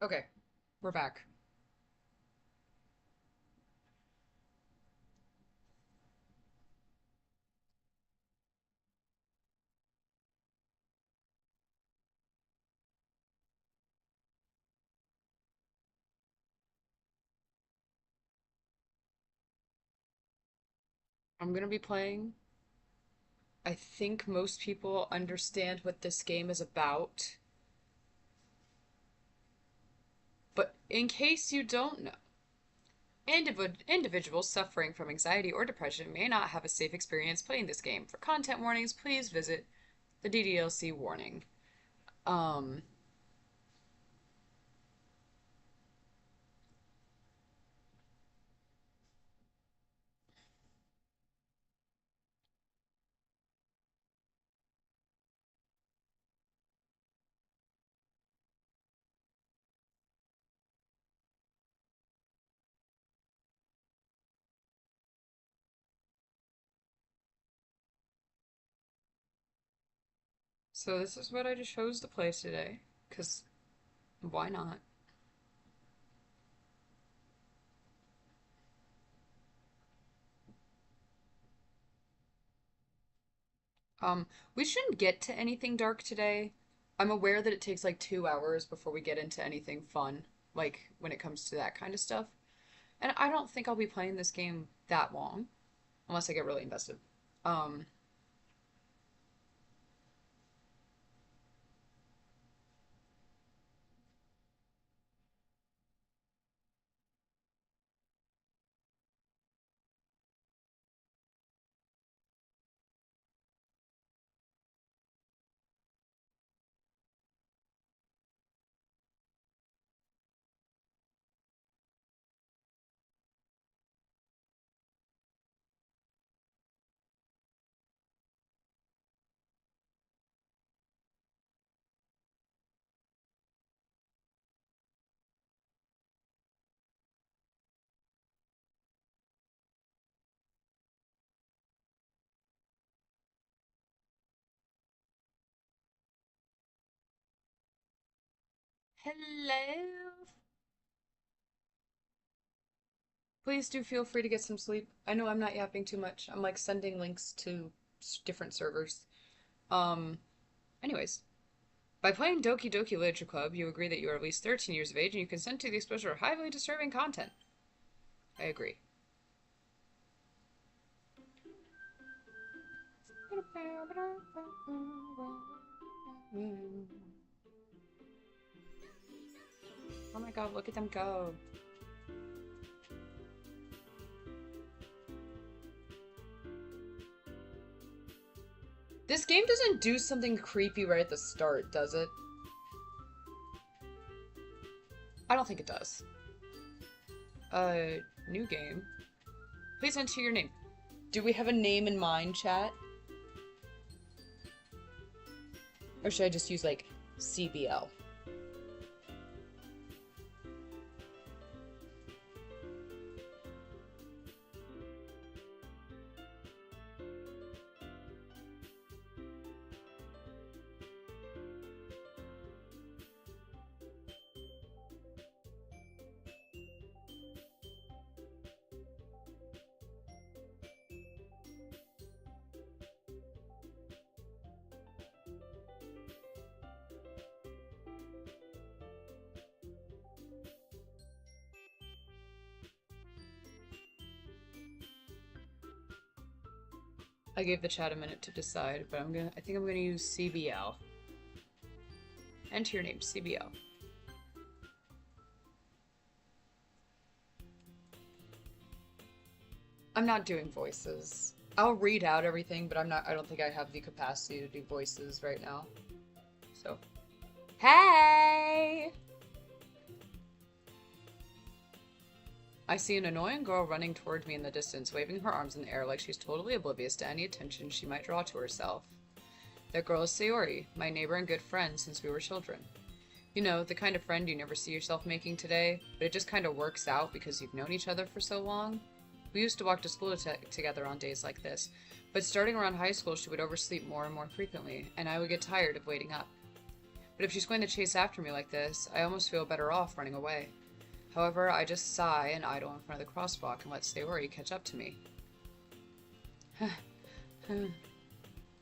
Okay, we're back. I'm gonna be playing. I think most people understand what this game is about, but in case you don't know, individuals suffering from anxiety or depression may not have a safe experience playing this game. For content warnings, please visit the DDLC warning. Um, so this is what I just chose to play today, because why not? Um, we shouldn't get to anything dark today. I'm aware that it takes like 2 hours before we get into anything fun, like when it comes to that kind of stuff. And I don't think I'll be playing this game that long, unless I get really invested. Um, Hello. Please do feel free to get some sleep. I know I'm not yapping too much. I'm like sending links to different servers. Um, anyways, by playing Doki Doki Literature Club, you agree that you are at least 13 years of age and you consent to the exposure of highly disturbing content. I agree. Oh my god, look at them go. This game doesn't do something creepy right at the start, does it? I don't think it does. New game. Please enter your name. Do we have a name in mind, chat? Or should I just use, like, CBL? I gave the chat a minute to decide, but I think I'm gonna use CBL. Enter your name, CBL. I'm not doing voices. I'll read out everything, but I don't think I have the capacity to do voices right now. So, hey! I see an annoying girl running toward me in the distance, waving her arms in the air like she's totally oblivious to any attention she might draw to herself. That girl is Sayori, my neighbor and good friend since we were children. You know, the kind of friend you never see yourself making today, but it just kind of works out because you've known each other for so long. We used to walk to school together on days like this, but starting around high school she would oversleep more and more frequently, and I would get tired of waiting up. But if she's going to chase after me like this, I almost feel better off running away. However, I just sigh and idle in front of the crosswalk and let Sayori catch up to me.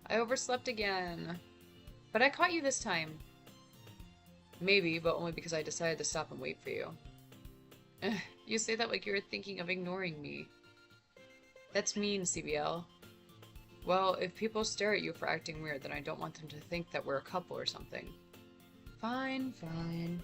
I overslept again. But I caught you this time. Maybe, but only because I decided to stop and wait for you. You say that like you were thinking of ignoring me. That's mean, CBL. Well, if people stare at you for acting weird, then I don't want them to think that we're a couple or something. Fine, fine.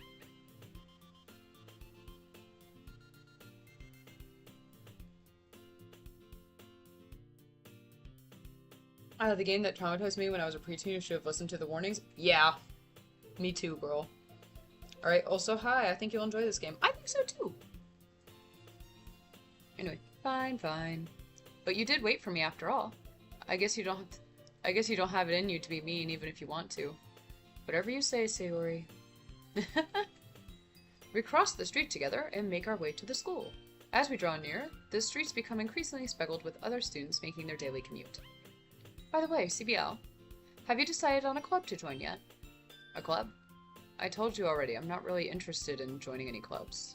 The game that traumatized me when I was a preteen who should have listened to the warnings? Yeah. Me too, girl. Alright, also hi, I think you'll enjoy this game. I think so too. Anyway, fine, fine. But you did wait for me after all. I guess you don't have it in you to be mean even if you want to. Whatever you say, Sayori. We cross the street together and make our way to the school. As we draw near, the streets become increasingly speckled with other students making their daily commute. By the way, CBL, have you decided on a club to join yet? A club? I told you already, I'm not really interested in joining any clubs.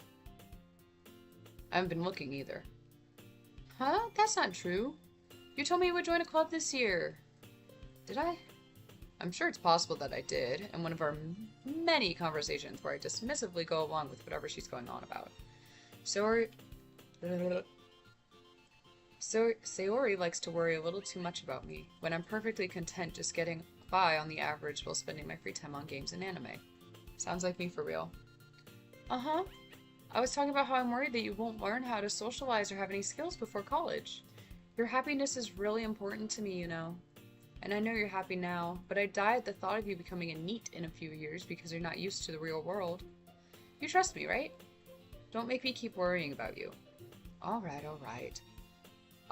I haven't been looking either. Huh? That's not true. You told me you would join a club this year. Did I? I'm sure it's possible that I did, in one of our many conversations where I dismissively go along with whatever she's going on about. Sayori likes to worry a little too much about me, when I'm perfectly content just getting by on the average while spending my free time on games and anime. Sounds like me for real. Uh-huh. I was talking about how I'm worried that you won't learn how to socialize or have any skills before college. Your happiness is really important to me, you know. And I know you're happy now, but I die at the thought of you becoming a NEET in a few years because you're not used to the real world. You trust me, right? Don't make me keep worrying about you. Alright, alright.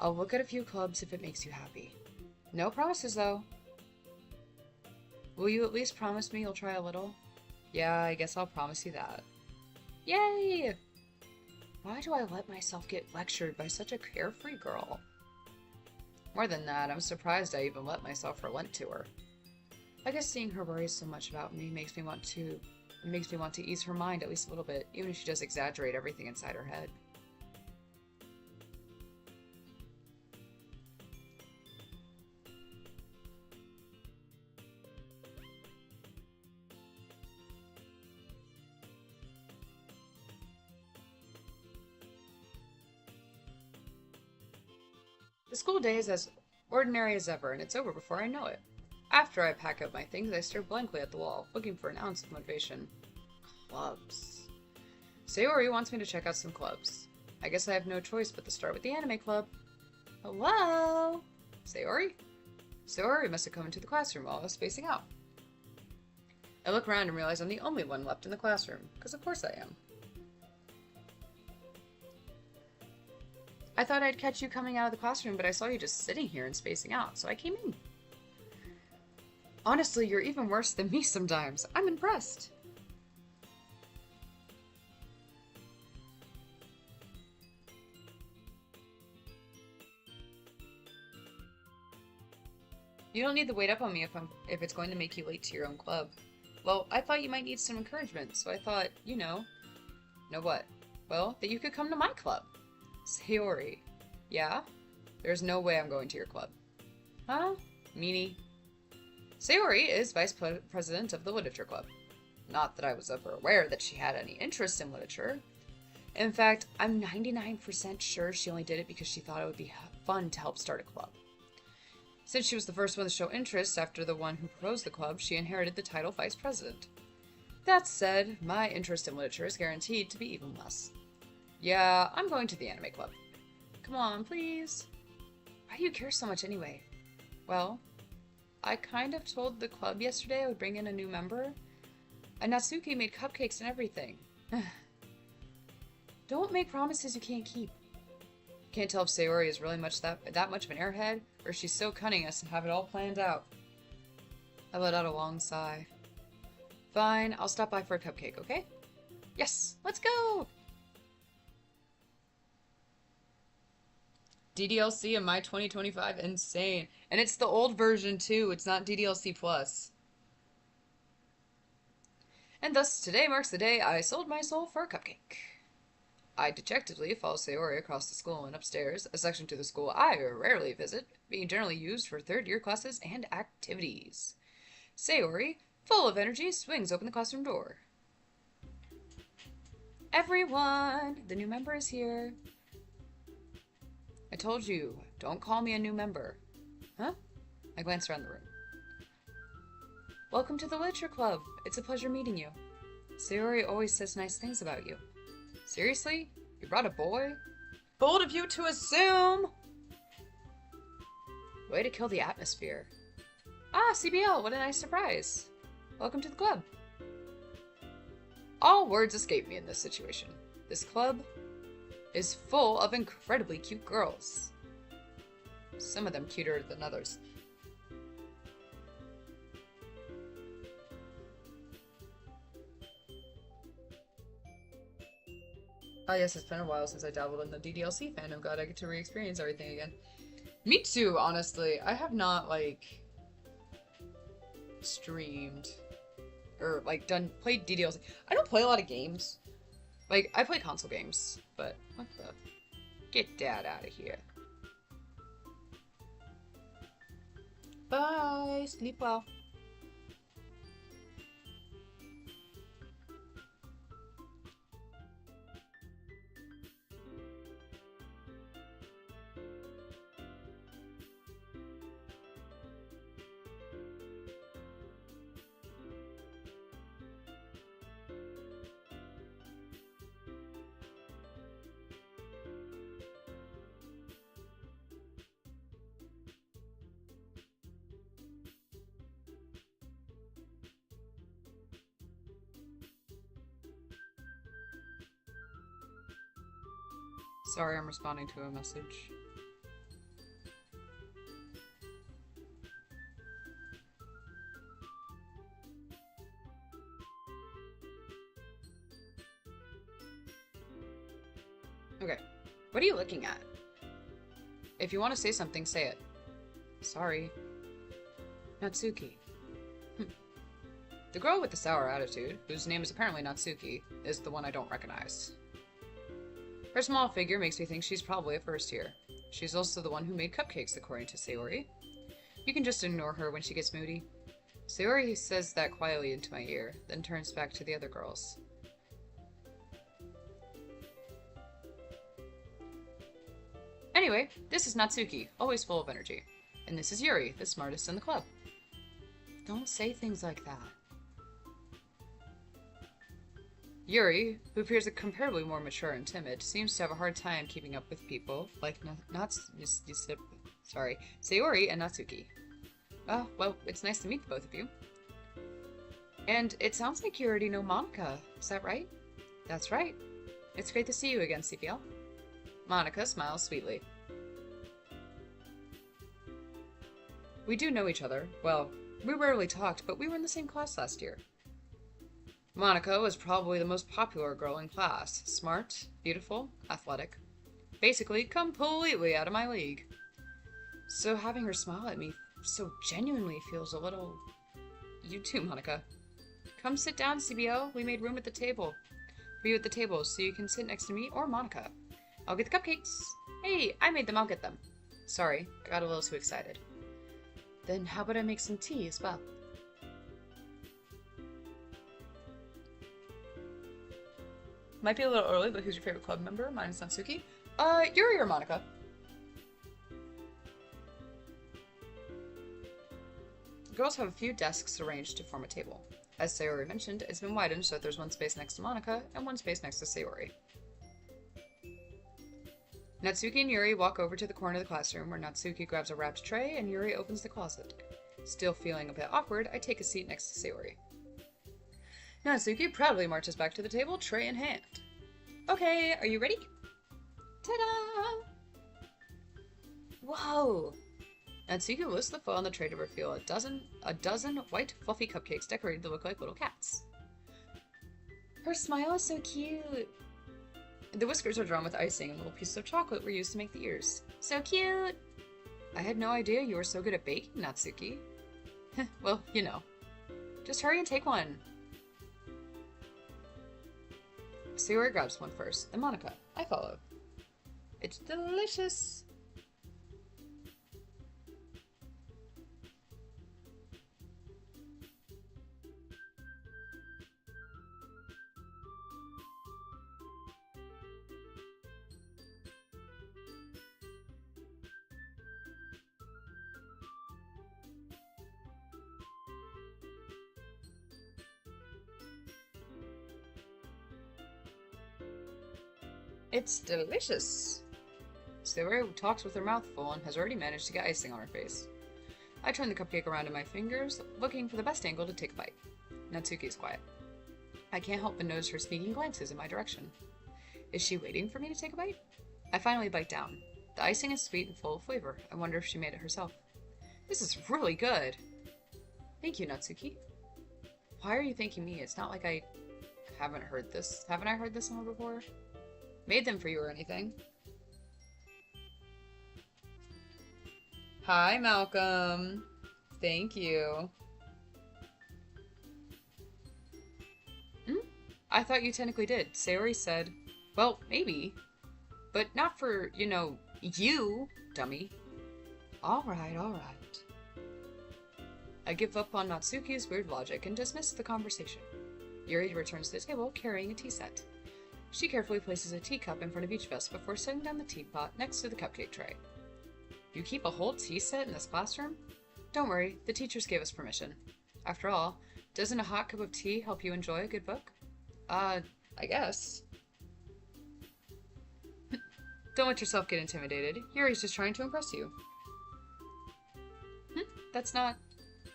I'll look at a few clubs if it makes you happy. No promises, though. Will you at least promise me you'll try a little? Yeah, I guess I'll promise you that. Yay! Why do I let myself get lectured by such a carefree girl? More than that, I'm surprised I even let myself relent to her. I guess seeing her worry so much about me makes me want to ease her mind at least a little bit, even if she does exaggerate everything inside her head. The school day is as ordinary as ever, and it's over before I know it. After I pack up my things, I stare blankly at the wall, looking for an ounce of motivation. Clubs. Sayori wants me to check out some clubs. I guess I have no choice but to start with the anime club. Hello? Sayori? Sayori must have come into the classroom while I was spacing out. I look around and realize I'm the only one left in the classroom, because of course I am. I thought I'd catch you coming out of the classroom, but I saw you just sitting here and spacing out, so I came in. Honestly, you're even worse than me sometimes. I'm impressed. You don't need to wait up on me if it's going to make you late to your own club. Well, I thought you might need some encouragement, so I thought, you know. Know what? Well, that you could come to my club. Sayori. Yeah? There's no way I'm going to your club. Huh? Meanie. Sayori is vice president of the literature club. Not that I was ever aware that she had any interest in literature. In fact, I'm 99% sure she only did it because she thought it would be fun to help start a club. Since she was the first one to show interest after the one who proposed the club, she inherited the title vice president. That said, my interest in literature is guaranteed to be even less. Yeah, I'm going to the anime club. Come on, please. Why do you care so much anyway? Well, I kind of told the club yesterday I would bring in a new member, and Natsuki made cupcakes and everything. Don't make promises you can't keep. Can't tell if Sayori is really that much of an airhead, or if she's so cunning as to have it all planned out. I let out a long sigh. Fine, I'll stop by for a cupcake, okay? Yes, let's go! DDLC in my 2025, insane. And it's the old version too, it's not DDLC Plus. And thus today marks the day I sold my soul for a cupcake. I dejectedly follow Sayori across the school and upstairs, a section to the school I rarely visit, being generally used for third-year classes and activities. Sayori, full of energy, swings open the classroom door. Everyone, the new member is here. I told you, don't call me a new member. Huh? I glanced around the room. Welcome to the Literature Club. It's a pleasure meeting you. Sayori always says nice things about you. Seriously? You brought a boy? Bold of you to assume! Way to kill the atmosphere. Ah, CBL, what a nice surprise. Welcome to the club. All words escape me in this situation. This club is full of incredibly cute girls. Some of them cuter than others. Oh yes, it's been a while since I dabbled in the DDLC fandom. God, I get to re-experience everything again. Me too, honestly. I have not, like, streamed or, like, played DDLC. I don't play a lot of games. Like, I play console games, but what the? Get Dad out of here. Bye. Sleep well. Sorry, I'm responding to a message. Okay, what are you looking at? If you want to say something, say it. Sorry. Natsuki. The girl with the sour attitude, whose name is apparently Natsuki, is the one I don't recognize. Her small figure makes me think she's probably a first year. She's also the one who made cupcakes, according to Sayori. You can just ignore her when she gets moody. Sayori says that quietly into my ear, then turns back to the other girls. Anyway, this is Natsuki, always full of energy. And this is Yuri, the smartest in the club. Don't say things like that. Yuri, who appears comparably more mature and timid, seems to have a hard time keeping up with people like Sayori and Natsuki. Oh, well, it's nice to meet the both of you. And it sounds like you already know Monica, is that right? That's right. It's great to see you again, CPL. Monica smiles sweetly. We do know each other. Well, we rarely talked, but we were in the same class last year. Monica was probably the most popular girl in class. Smart, beautiful, athletic. Basically, completely out of my league. So having her smile at me so genuinely feels a little... You too, Monica. Come sit down, CBO. We made room at the table. For you at the table, so you can sit next to me or Monica. I'll get the cupcakes. Hey, I made them. I'll get them. Sorry, got a little too excited. Then how about I make some tea as well? Might be a little early, but who's your favorite club member? Mine is Natsuki. Yuri or Monica? The girls have a few desks arranged to form a table. As Sayori mentioned, it's been widened so that there's one space next to Monica and one space next to Sayori. Natsuki and Yuri walk over to the corner of the classroom where Natsuki grabs a wrapped tray and Yuri opens the closet. Still feeling a bit awkward, I take a seat next to Sayori. Natsuki proudly marches back to the table, tray in hand. Okay, are you ready? Ta-da! Whoa! Natsuki lifts the foil on the tray to reveal a dozen white, fluffy cupcakes decorated to look like little cats. Her smile is so cute! The whiskers are drawn with icing and little pieces of chocolate were used to make the ears. So cute! I had no idea you were so good at baking, Natsuki. Well, you know. Just hurry and take one. Sayori grabs one first, then Monica. I follow. It's delicious. It's delicious. Sayori talks with her mouth full and has already managed to get icing on her face. I turn the cupcake around in my fingers, looking for the best angle to take a bite. Natsuki's quiet. I can't help but notice her sneaking glances in my direction. Is she waiting for me to take a bite? I finally bite down. The icing is sweet and full of flavor. I wonder if she made it herself. This is really good. Thank you, Natsuki. Why are you thanking me? It's not like I haven't heard this. Haven't I heard this somewhere before? Made them for you or anything. Hi, Malcolm. Thank you. I thought you technically did. Sayori said, well, maybe. But not for, you, dummy. Alright, alright. I give up on Natsuki's weird logic and dismiss the conversation. Yuri returns to the table carrying a tea set. She carefully places a teacup in front of each of us before setting down the teapot next to the cupcake tray. You keep a whole tea set in this classroom? Don't worry, the teachers gave us permission. After all, doesn't a hot cup of tea help you enjoy a good book? I guess. Don't let yourself get intimidated. Yuri's just trying to impress you. That's not...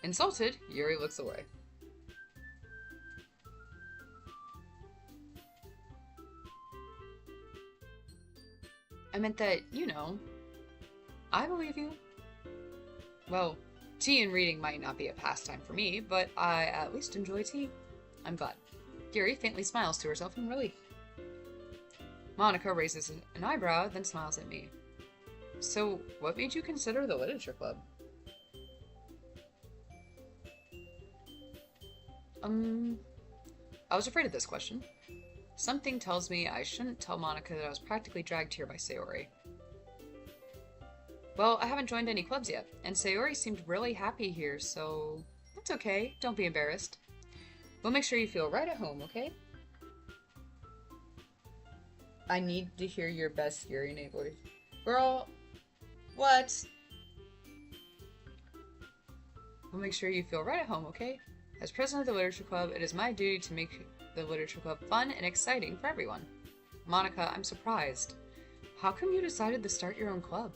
Insulted, Yuri looks away. I meant that, I believe you. Well, tea and reading might not be a pastime for me, but I at least enjoy tea. I'm glad. Yuri faintly smiles to herself in relief. Monica raises an eyebrow, then smiles at me. So, what made you consider the literature club? I was afraid of this question. Something tells me I shouldn't tell Monica that I was practically dragged here by Sayori. Well, I haven't joined any clubs yet, and Sayori seemed really happy here, so... It's okay, don't be embarrassed. We'll make sure you feel right at home, okay? I need to hear your best Yuri voice. Girl, what? We'll make sure you feel right at home, okay? As president of the Literature Club, it is my duty to make the Literature Club fun and exciting for everyone. Monica, I'm surprised. How come you decided to start your own club?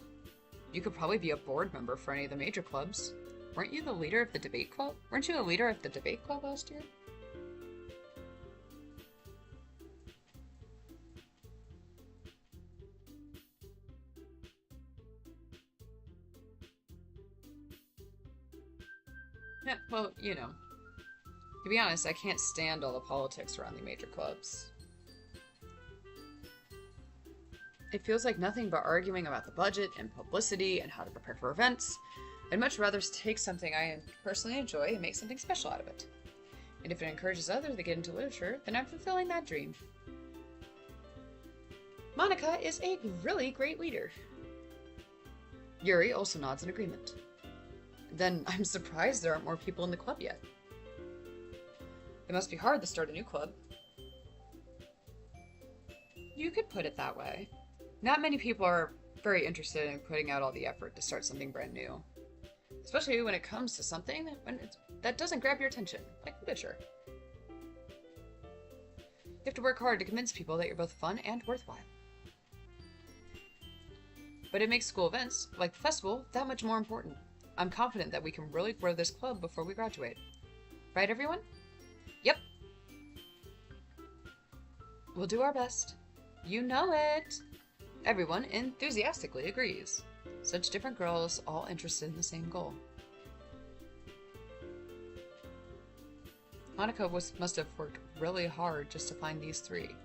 You could probably be a board member for any of the major clubs. Weren't you the leader of the debate club? Weren't you the leader of the debate club last year? Yeah, well, To be honest, I can't stand all the politics around the major clubs. It feels like nothing but arguing about the budget and publicity and how to prepare for events. I'd much rather take something I personally enjoy and make something special out of it. And if it encourages others to get into literature, then I'm fulfilling that dream. Monica is a really great leader. Yuri also nods in agreement. Then I'm surprised there aren't more people in the club yet. It must be hard to start a new club. You could put it that way. Not many people are very interested in putting out all the effort to start something brand new. Especially when it comes to something that doesn't grab your attention, like literature. You have to work hard to convince people that you're both fun and worthwhile. But it makes school events, like the festival, that much more important. I'm confident that we can really grow this club before we graduate. Right, everyone? Yep. We'll do our best. You know it. Everyone enthusiastically agrees. Such different girls, all interested in the same goal. Monica must have worked really hard just to find these three.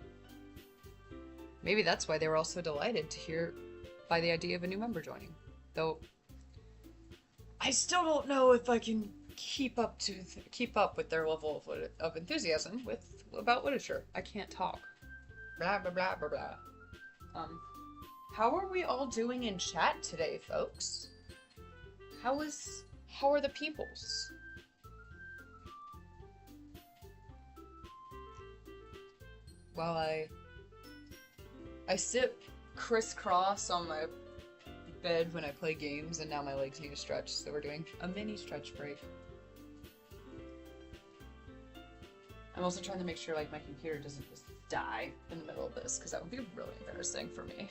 Maybe that's why they were all so delighted to hear by the idea of a new member joining. Though, I still don't know if I can keep up with their level of enthusiasm about literature. I can't talk. Blah, blah, blah, blah, blah. Um, how are we all doing in chat today, folks? How are the peoples? While I sit crisscross on my bed when I play games, and now my legs need a stretch, so we're doing a mini stretch break. I'm also trying to make sure like my computer doesn't just die in the middle of this, because that would be really embarrassing for me.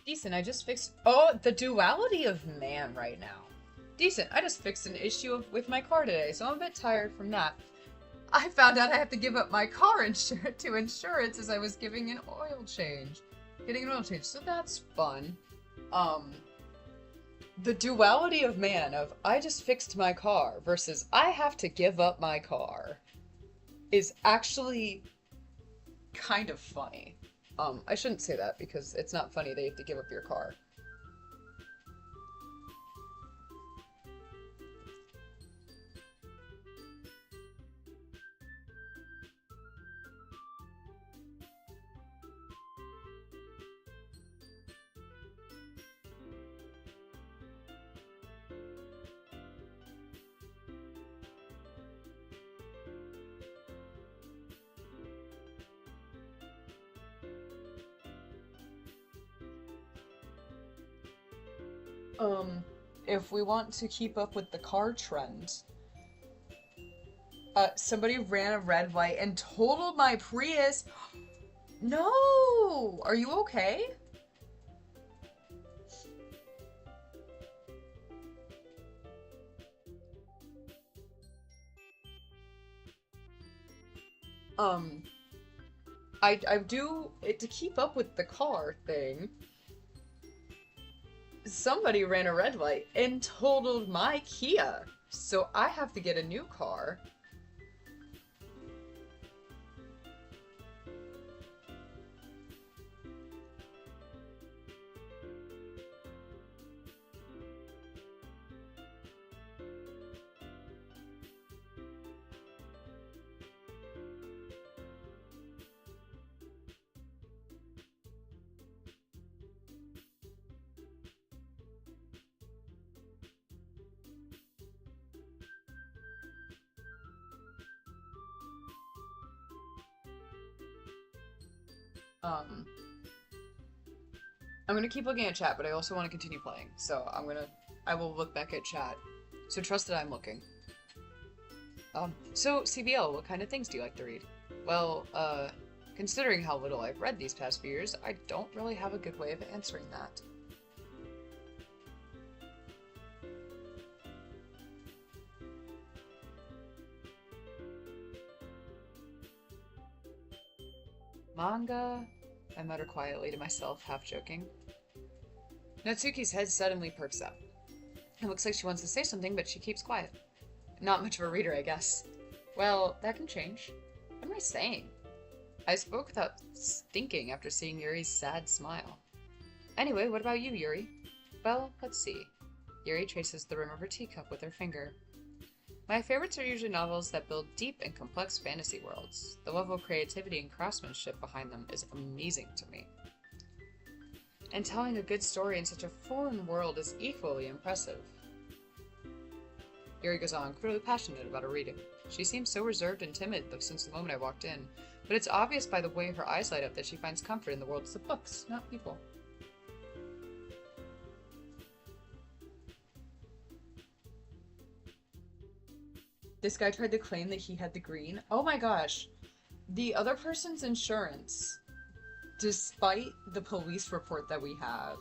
Decent, I just fixed... Oh, the duality of man right now. Decent, I just fixed an issue with my car today, so I'm a bit tired from that. I found out I have to give up my car to insurance as I was giving an oil change. Getting an oil change, so that's fun. The duality of man of I just fixed my car versus I have to give up my car is actually kind of funny. I shouldn't say that because it's not funny that you have to give up your car. If we want to keep up with the car trend, somebody ran a red light and totaled my Prius. No! Are you okay? I do it to keep up with the car thing. Somebody ran a red light and totaled my Kia, so I have to get a new car. I'm gonna keep looking at chat, but I also want to continue playing, so I will look back at chat. So trust that I'm looking. So CBL, what kind of things do you like to read? Well, considering how little I've read these past few years, I don't really have a good way of answering that. Manga? I mutter quietly to myself, half joking. Natsuki's head suddenly perks up. It looks like she wants to say something, but she keeps quiet. Not much of a reader, I guess. Well, that can change. What am I saying? I spoke without thinking after seeing Yuri's sad smile. Anyway, what about you, Yuri? Well, let's see. Yuri traces the rim of her teacup with her finger. My favorites are usually novels that build deep and complex fantasy worlds. The level of creativity and craftsmanship behind them is amazing to me. And telling a good story in such a foreign world is equally impressive. Yuri goes on, clearly passionate about her reading. She seems so reserved and timid since the moment I walked in, but it's obvious by the way her eyes light up that she finds comfort in the worlds of books, not people. This guy tried to claim that he had the green. Oh my gosh. The other person's insurance, despite the police report that we have,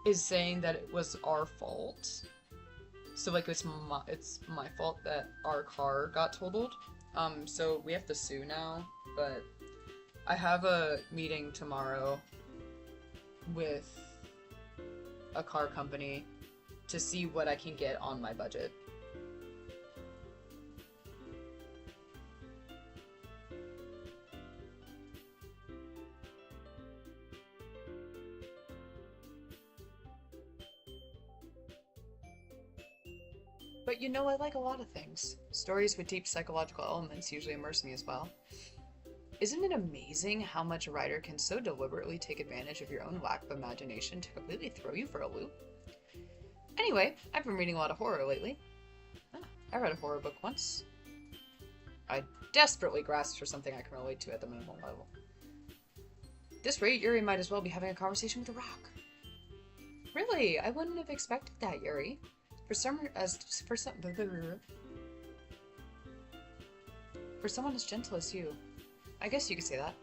is saying that it was our fault. So, like, it's my fault that our car got totaled. So we have to sue now, but I have a meeting tomorrow with a car company to see what I can get on my budget. But you know, I like a lot of things. Stories with deep psychological elements usually immerse me as well. Isn't it amazing how much a writer can so deliberately take advantage of your own lack of imagination to completely throw you for a loop? Anyway, I've been reading a lot of horror lately. I read a horror book once. I desperately grasped for something I can relate to at the minimal level. At this rate, Yuri might as well be having a conversation with a rock. Really? I wouldn't have expected that, Yuri. For someone as gentle as you, I guess you could say that.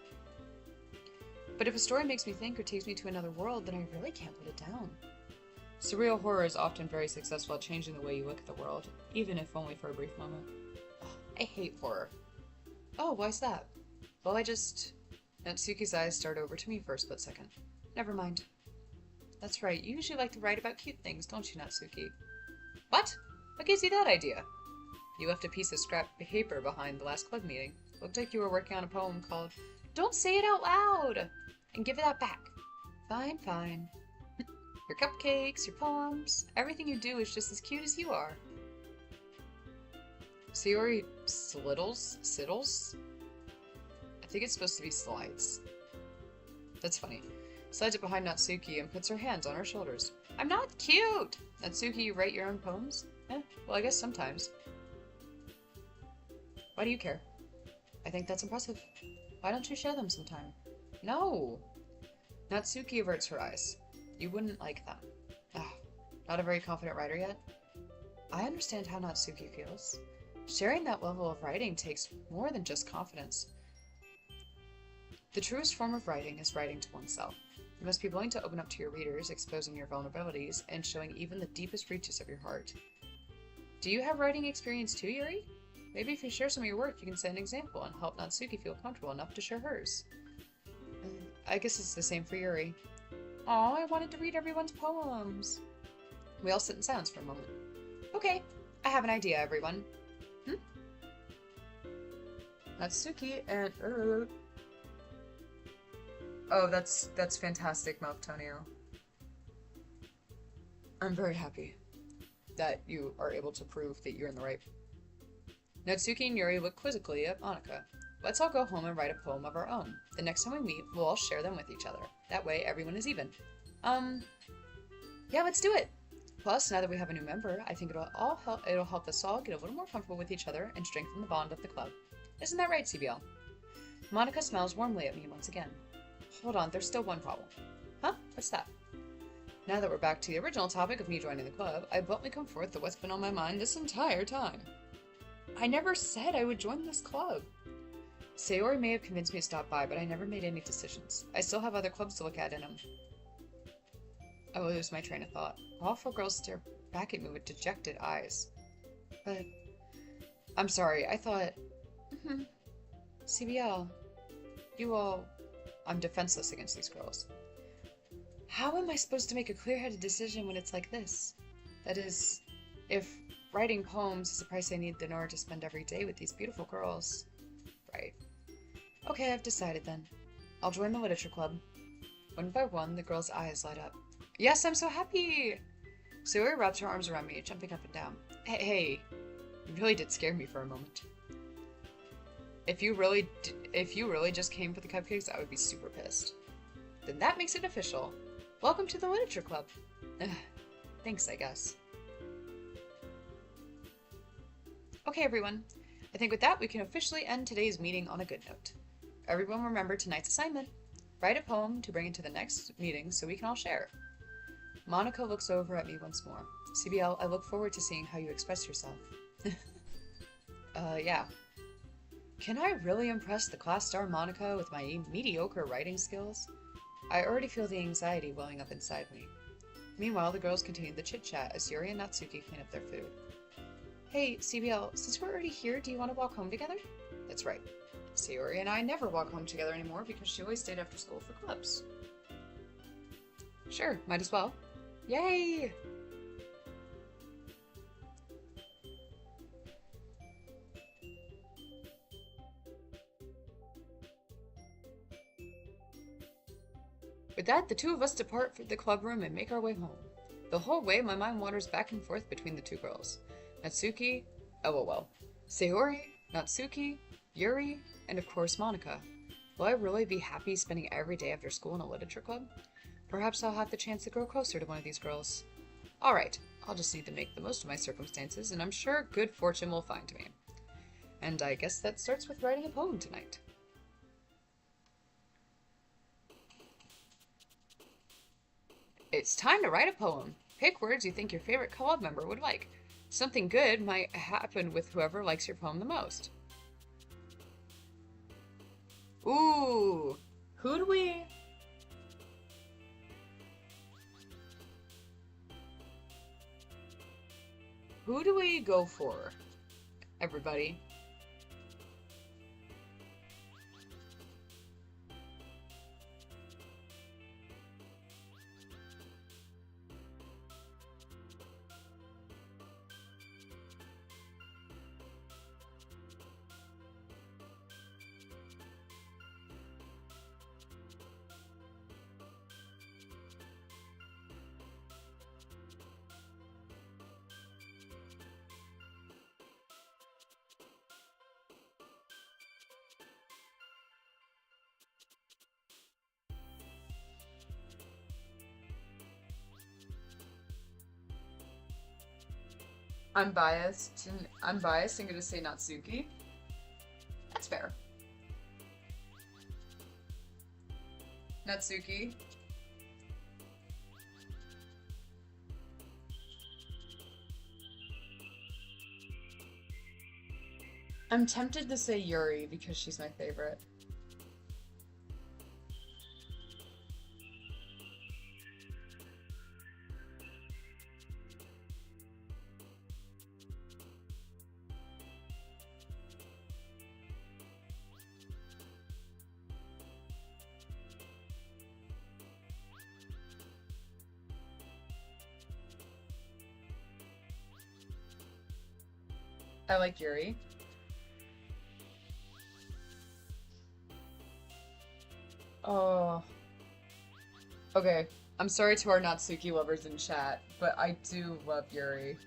But if a story makes me think or takes me to another world, then I really can't put it down. Surreal horror is often very successful at changing the way you look at the world, even if only for a brief moment. Ugh, I hate horror. Oh, why's that? Well, Natsuki's eyes started over to me for a split second. Never mind. That's right, you usually like to write about cute things, don't you, Natsuki? What? What gives you that idea? You left a piece of scrap paper behind the last club meeting. Looked like you were working on a poem called Don't Say It Out Loud! And give it that back. Fine, fine. Your cupcakes, your poems, everything you do is just as cute as you are. Sayori siddles? I think it's supposed to be slides. That's funny. Slides it behind Natsuki and puts her hands on her shoulders. I'm not cute! Natsuki, you write your own poems? Well, I guess sometimes. Why do you care? I think that's impressive. Why don't you share them sometime? No! Natsuki averts her eyes. You wouldn't like them. Not a very confident writer yet? I understand how Natsuki feels. Sharing that level of writing takes more than just confidence. The truest form of writing is writing to oneself. You must be willing to open up to your readers, exposing your vulnerabilities, and showing even the deepest reaches of your heart. Do you have writing experience too, Yuri? Maybe if you share some of your work, you can set an example and help Natsuki feel comfortable enough to share hers. I guess it's the same for Yuri. Aw, I wanted to read everyone's poems. We all sit in silence for a moment. Okay, I have an idea, everyone. Natsuki and... Oh, that's fantastic, Mouth Tonio. I'm very happy that you are able to prove that you're in the right. Natsuki and Yuri look quizzically at Monika. Let's all go home and write a poem of our own. The next time we meet, we'll all share them with each other. That way, everyone is even. Yeah, let's do it! Plus, now that we have a new member, I think it'll help us all get a little more comfortable with each other and strengthen the bond of the club. Isn't that right, CBL? Monika smiles warmly at me once again. Hold on, there's still one problem. Huh? What's that? Now that we're back to the original topic of me joining the club, I bluntly come forth with what's been on my mind this entire time. I never said I would join this club. Sayori may have convinced me to stop by, but I never made any decisions. I still have other clubs to look at in them. I will lose my train of thought. All four girls stare back at me with dejected eyes. But... I'm sorry, I thought... CBL, you all... I'm defenseless against these girls. How am I supposed to make a clear-headed decision when it's like this? That is, if writing poems is the price I need in order to spend every day with these beautiful girls. Right. Okay, I've decided then. I'll join the literature club. One by one, the girls' eyes light up. Yes, I'm so happy! Sayori wraps her arms around me, jumping up and down. Hey, you really did scare me for a moment. If you really just came for the cupcakes, I would be super pissed. Then that makes it official. Welcome to the literature club. Thanks, I guess. Okay, everyone. I think with that, we can officially end today's meeting on a good note. Everyone remember tonight's assignment. Write a poem to bring into the next meeting so we can all share. Monika looks over at me once more. CBL, I look forward to seeing how you express yourself. Yeah. Can I really impress the class star Monika with my mediocre writing skills? I already feel the anxiety welling up inside me. Meanwhile, the girls continue the chit-chat as Yuri and Natsuki clean up their food. Hey, CBL, since we're already here, do you want to walk home together? That's right. Sayori and I never walk home together anymore because she always stayed after school for clubs. Sure, might as well. Yay! With that, the two of us depart for the club room and make our way home. The whole way, my mind wanders back and forth between the two girls. Natsuki, LOL. Sayori, Natsuki, Yuri, and of course Monica. Will I really be happy spending every day after school in a literature club? Perhaps I'll have the chance to grow closer to one of these girls. Alright, I'll just need to make the most of my circumstances, and I'm sure good fortune will find me. And I guess that starts with writing a poem tonight. It's time to write a poem. Pick words you think your favorite club member would like. Something good might happen with whoever likes your poem the most. Ooh, who do we... Who do we go for, everybody? I'm biased and gonna say Natsuki. That's fair. Natsuki. I'm tempted to say Yuri because she's my favorite. I like Yuri. Oh. Okay. I'm sorry to our Natsuki lovers in chat, but I do love Yuri.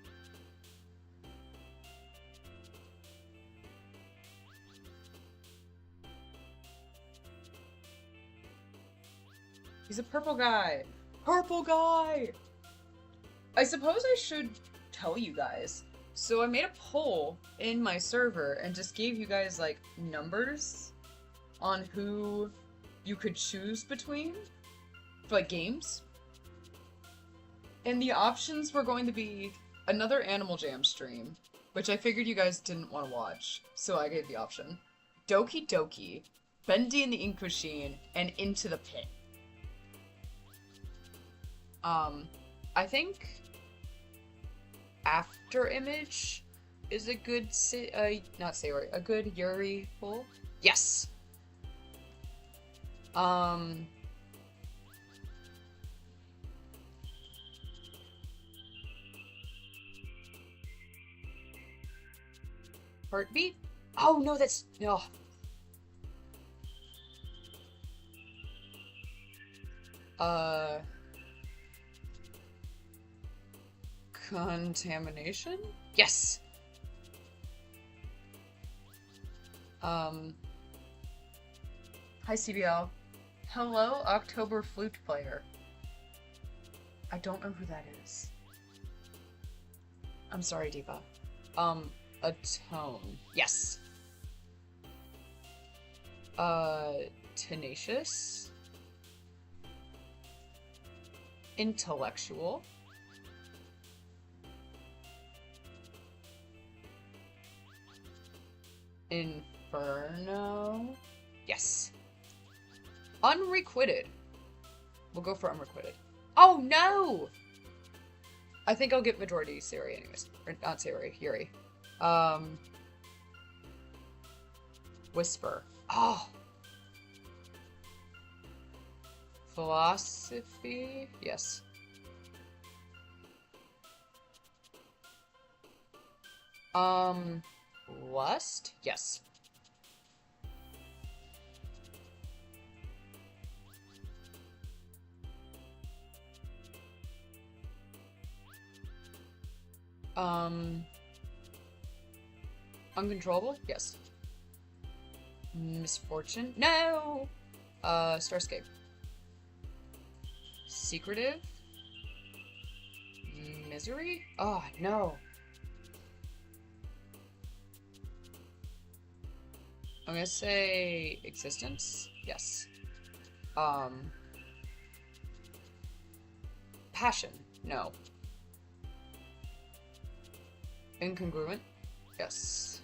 He's a purple guy. Purple guy! I suppose I should tell you guys. So I made a poll in my server and just gave you guys, like, numbers on who you could choose between for, like, games. And the options were going to be another Animal Jam stream, which I figured you guys didn't want to watch, so I gave the option. Doki Doki, Bendy and the Ink Machine, and Into the Pit. I think After Image is a good not Sayori, a good Yuri poll. Yes. Heartbeat? Oh no, that's no. Contamination? Yes! Hi CBL. Hello, October Flute Player. I don't know who that is. I'm sorry, Diva. Atone. Yes. Tenacious. Intellectual. Inferno. Yes. Unrequited. We'll go for unrequited. Oh no! I think I'll get majority Sayori anyways. Or not Sayori, Yuri. Um, Whisper. Oh, philosophy? Yes. Um, Lust? Yes. Um, Uncontrollable? Yes. Misfortune? No! Starscape. Secretive? Misery? Oh, no. I'm gonna say existence? Yes. Um, Passion? No. Incongruent? Yes.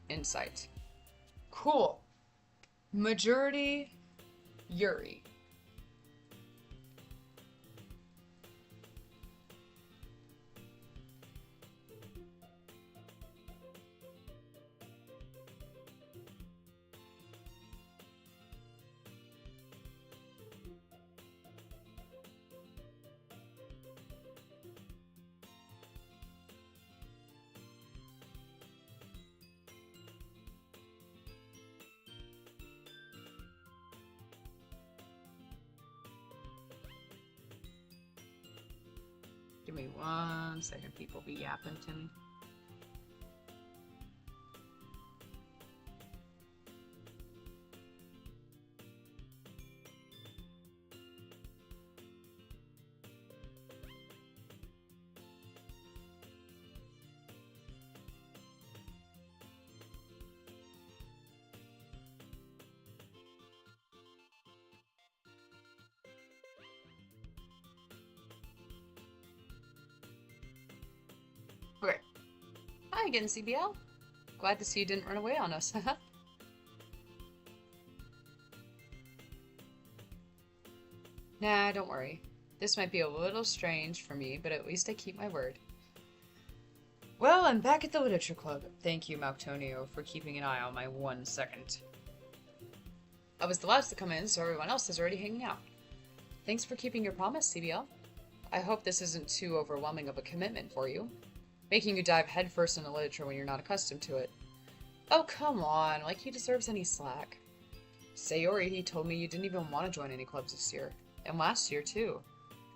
Insight. Cool. Majority? Yuri. Give me 1 second, people be yapping to me. Okay. Hi again, CBL. Glad to see you didn't run away on us. Nah, don't worry. This might be a little strange for me, but at least I keep my word. Well, I'm back at the Literature Club. Thank you, Maltonio, for keeping an eye on my 1 second. I was the last to come in, so everyone else is already hanging out. Thanks for keeping your promise, CBL. I hope this isn't too overwhelming of a commitment for you, making you dive headfirst into literature when you're not accustomed to it. Oh, come on, like he deserves any slack. Sayori, he told me you didn't even want to join any clubs this year, and last year too.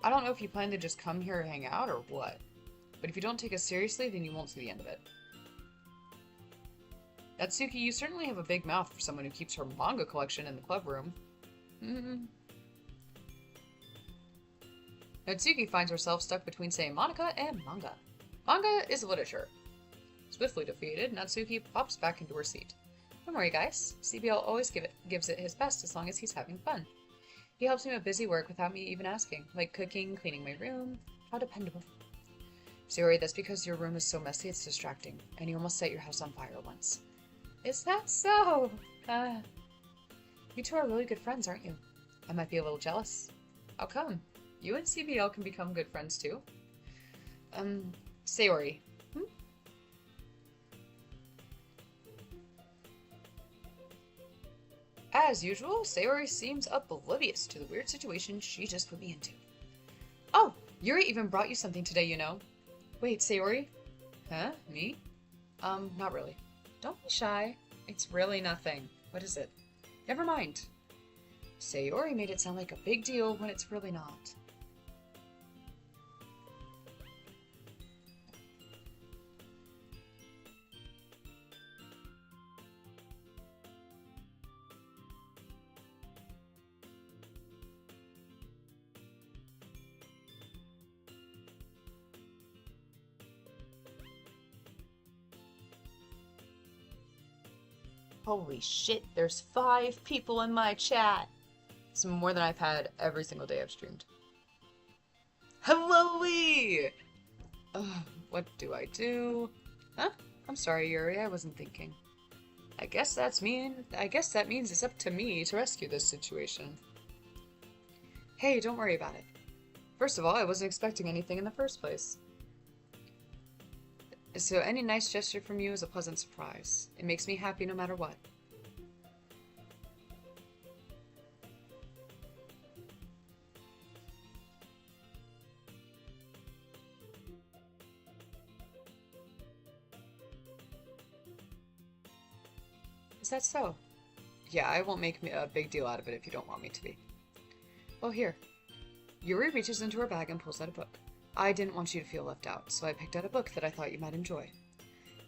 I don't know if you plan to just come here and hang out or what, but if you don't take us seriously, then you won't see the end of it. Natsuki, you certainly have a big mouth for someone who keeps her manga collection in the club room. Natsuki finds herself stuck between saying Monica and manga. Manga is literature. Swiftly defeated, Natsuki pops back into her seat. Don't worry, guys. CBL always gives it his best as long as he's having fun. He helps me with busy work without me even asking, like cooking, cleaning my room. How dependable. Sorry, that's because your room is so messy it's distracting, and you almost set your house on fire once. Is that so? You two are really good friends, aren't you? I might be a little jealous. How come? You and CBL can become good friends too. Sayori. As usual, Sayori seems oblivious to the weird situation she just put me into. Oh, Yuri even brought you something today, you know. Wait, Sayori? Huh? Me? Not really. Don't be shy. It's really nothing. What is it? Never mind. Sayori made it sound like a big deal when it's really not. Holy shit, there's 5 people in my chat. It's more than I've had every single day I've streamed. Hello, Lee! What do I do? Huh? I'm sorry, Yuri, I wasn't thinking. I guess that means it's up to me to rescue this situation. Hey, don't worry about it. First of all, I wasn't expecting anything in the first place. So any nice gesture from you is a pleasant surprise. It makes me happy no matter what. Is that so? Yeah, I won't make a big deal out of it if you don't want me to be. Well, here. Yuri reaches into her bag and pulls out a book. I didn't want you to feel left out, so I picked out a book that I thought you might enjoy.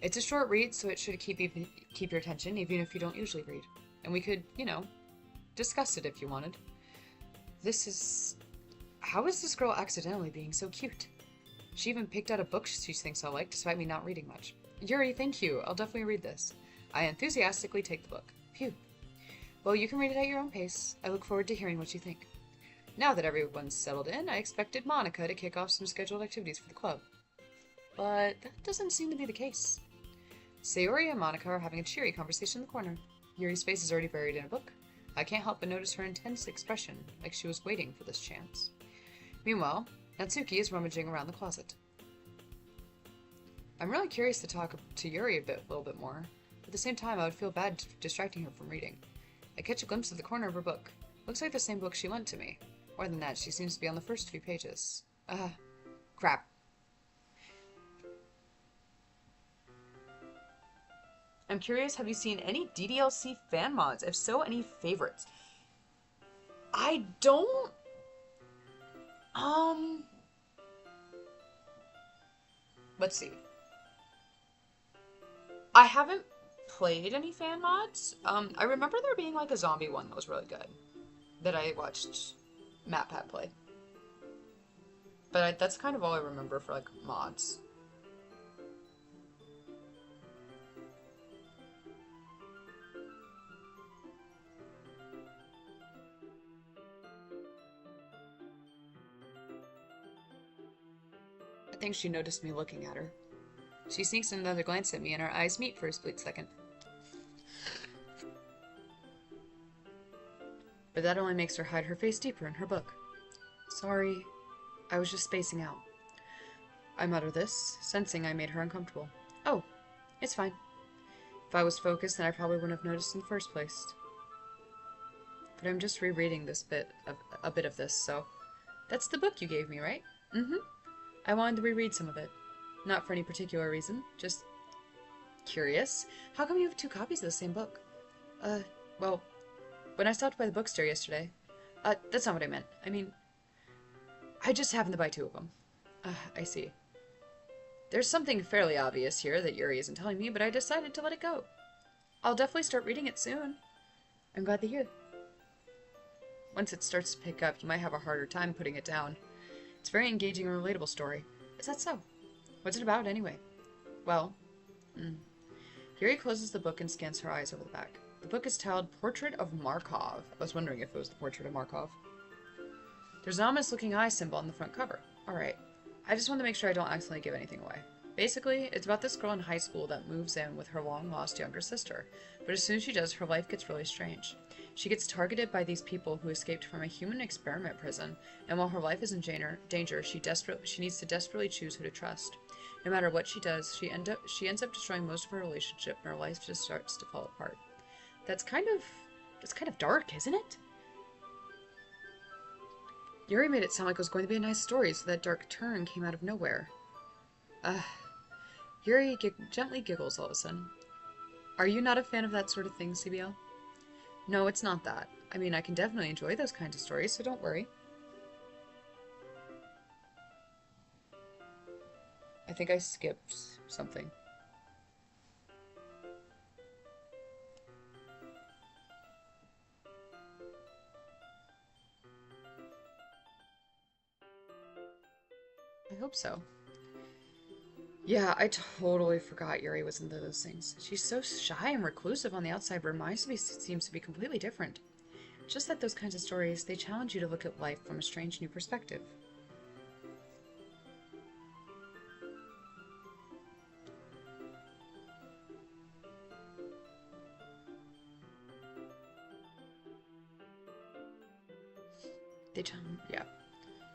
It's a short read, so it should keep your attention, even if you don't usually read. And we could, discuss it if you wanted. This is... How is this girl accidentally being so cute? She even picked out a book she thinks I'll like, despite me not reading much. Yuri, thank you. I'll definitely read this. I enthusiastically take the book. Phew. Well, you can read it at your own pace. I look forward to hearing what you think. Now that everyone's settled in, I expected Monica to kick off some scheduled activities for the club. But that doesn't seem to be the case. Sayori and Monica are having a cheery conversation in the corner. Yuri's face is already buried in a book. I can't help but notice her intense expression, like she was waiting for this chance. Meanwhile, Natsuki is rummaging around the closet. I'm really curious to talk to Yuri a little bit more. At the same time, I would feel bad distracting her from reading. I catch a glimpse of the corner of her book. Looks like the same book she lent to me. More than that, she seems to be on the first few pages. Crap. I'm curious, have you seen any DDLC fan mods? If so, any favorites? I don't... Let's see. I haven't played any fan mods. I remember there being like a zombie one that was really good. That I watched MatPat play. But that's kind of all I remember for like mods. I think she noticed me looking at her. She sneaks another glance at me and our eyes meet for a split second. But that only makes her hide her face deeper in her book. Sorry, I was just spacing out. I mutter this, sensing I made her uncomfortable. Oh, it's fine. If I was focused, then I probably wouldn't have noticed in the first place. But I'm just rereading a bit of this, so... That's the book you gave me, right? Mm-hmm. I wanted to reread some of it. Not for any particular reason, just curious. How come you have two copies of the same book? Well, when I stopped by the bookstore yesterday... that's not what I meant. I mean, I just happened to buy two of them. I see. There's something fairly obvious here that Yuri isn't telling me, but I decided to let it go. I'll definitely start reading it soon. I'm glad to hear. Once it starts to pick up, you might have a harder time putting it down. It's a very engaging and relatable story. Is that so? What's it about, anyway? Well, Yuri closes the book and scans her eyes over the back. The book is titled Portrait of Markov. I was wondering if it was the Portrait of Markov. There's an ominous-looking eye symbol on the front cover. Alright, I just want to make sure I don't accidentally give anything away. Basically, it's about this girl in high school that moves in with her long-lost younger sister. But as soon as she does, her life gets really strange. She gets targeted by these people who escaped from a human experiment prison, and while her life is in danger, she needs to desperately choose who to trust. No matter what she does, she ends up destroying most of her relationship, and her life just starts to fall apart. That's kind of dark, isn't it? Yuri made it sound like it was going to be a nice story, so that dark turn came out of nowhere. Yuri gently giggles all of a sudden. Are you not a fan of that sort of thing, CBL? No, it's not that. I mean, I can definitely enjoy those kinds of stories, so don't worry. I think I skipped something. I hope so. Yeah, I totally forgot Yuri was into those things. She's so shy and reclusive on the outside, but mine seems to be completely different. Just that those kinds of stories, they challenge you to look at life from a strange new perspective. Yeah.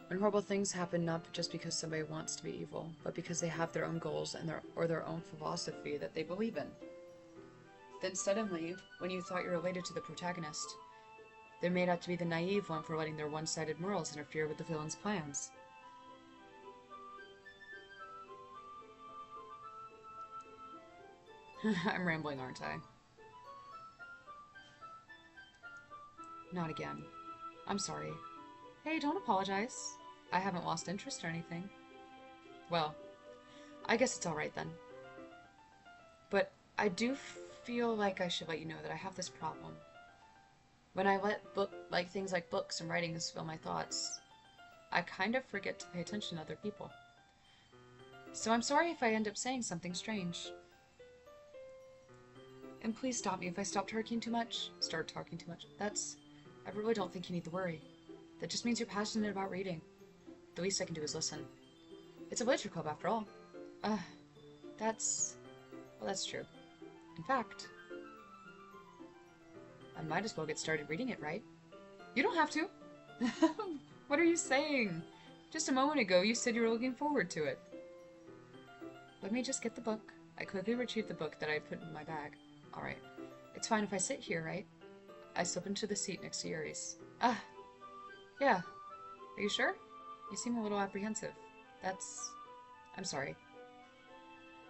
When horrible things happen not just because somebody wants to be evil, but because they have their own goals and their own philosophy that they believe in. Then suddenly, when you thought you related to the protagonist, they're made out to be the naive one for letting their one-sided morals interfere with the villain's plans. I'm rambling, aren't I? Not again. I'm sorry. Hey, don't apologize. I haven't lost interest or anything. Well, I guess it's alright then. But I do feel like I should let you know that I have this problem. When I let things like books and writings fill my thoughts, I kind of forget to pay attention to other people. So I'm sorry if I end up saying something strange. And please stop me if I start talking too much. I really don't think you need to worry. That just means you're passionate about reading. The least I can do is listen. It's a literature club after all. That's true. In fact, I might as well get started reading it, right? You don't have to. What are you saying? Just a moment ago, you said you were looking forward to it. Let me just get the book. I quickly retrieved the book that I put in my bag. Alright. It's fine if I sit here, right? I slip into the seat next to Yuri's. Yeah. Are you sure? You seem a little apprehensive. I'm sorry.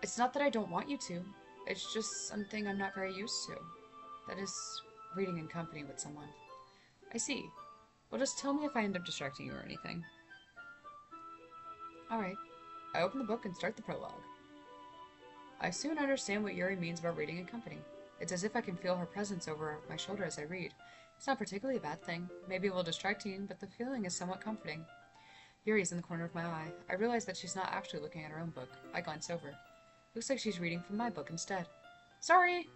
It's not that I don't want you to. It's just something I'm not very used to. That is, reading in company with someone. I see. Well, just tell me if I end up distracting you or anything. Alright. I open the book and start the prologue. I soon understand what Yuri means about reading in company. It's as if I can feel her presence over my shoulder as I read. It's not particularly a bad thing, maybe a little distracting, but the feeling is somewhat comforting. Yuri's in the corner of my eye. I realize that she's not actually looking at her own book. I glance over. Looks like she's reading from my book instead. Sorry!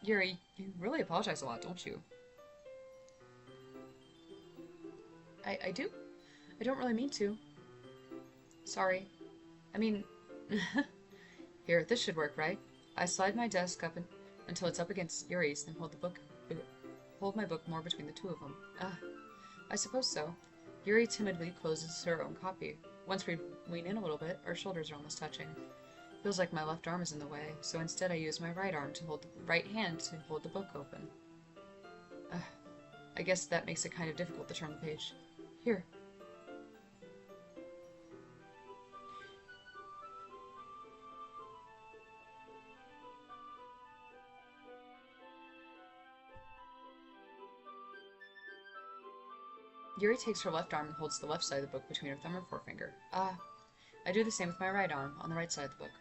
Yuri, you really apologize a lot, don't you? I do? I don't really mean to. Sorry. I mean... Here, this should work, right? I slide my desk up until it's up against Yuri's, then hold my book more between the two of them. I suppose so. Yuri timidly closes her own copy. Once we lean in a little bit, our shoulders are almost touching. Feels like my left arm is in the way, so instead I use my right hand to hold the book open. I guess that makes it kind of difficult to turn the page. Here. Yuri takes her left arm and holds the left side of the book between her thumb and forefinger. I do the same with my right arm, on the right side of the book.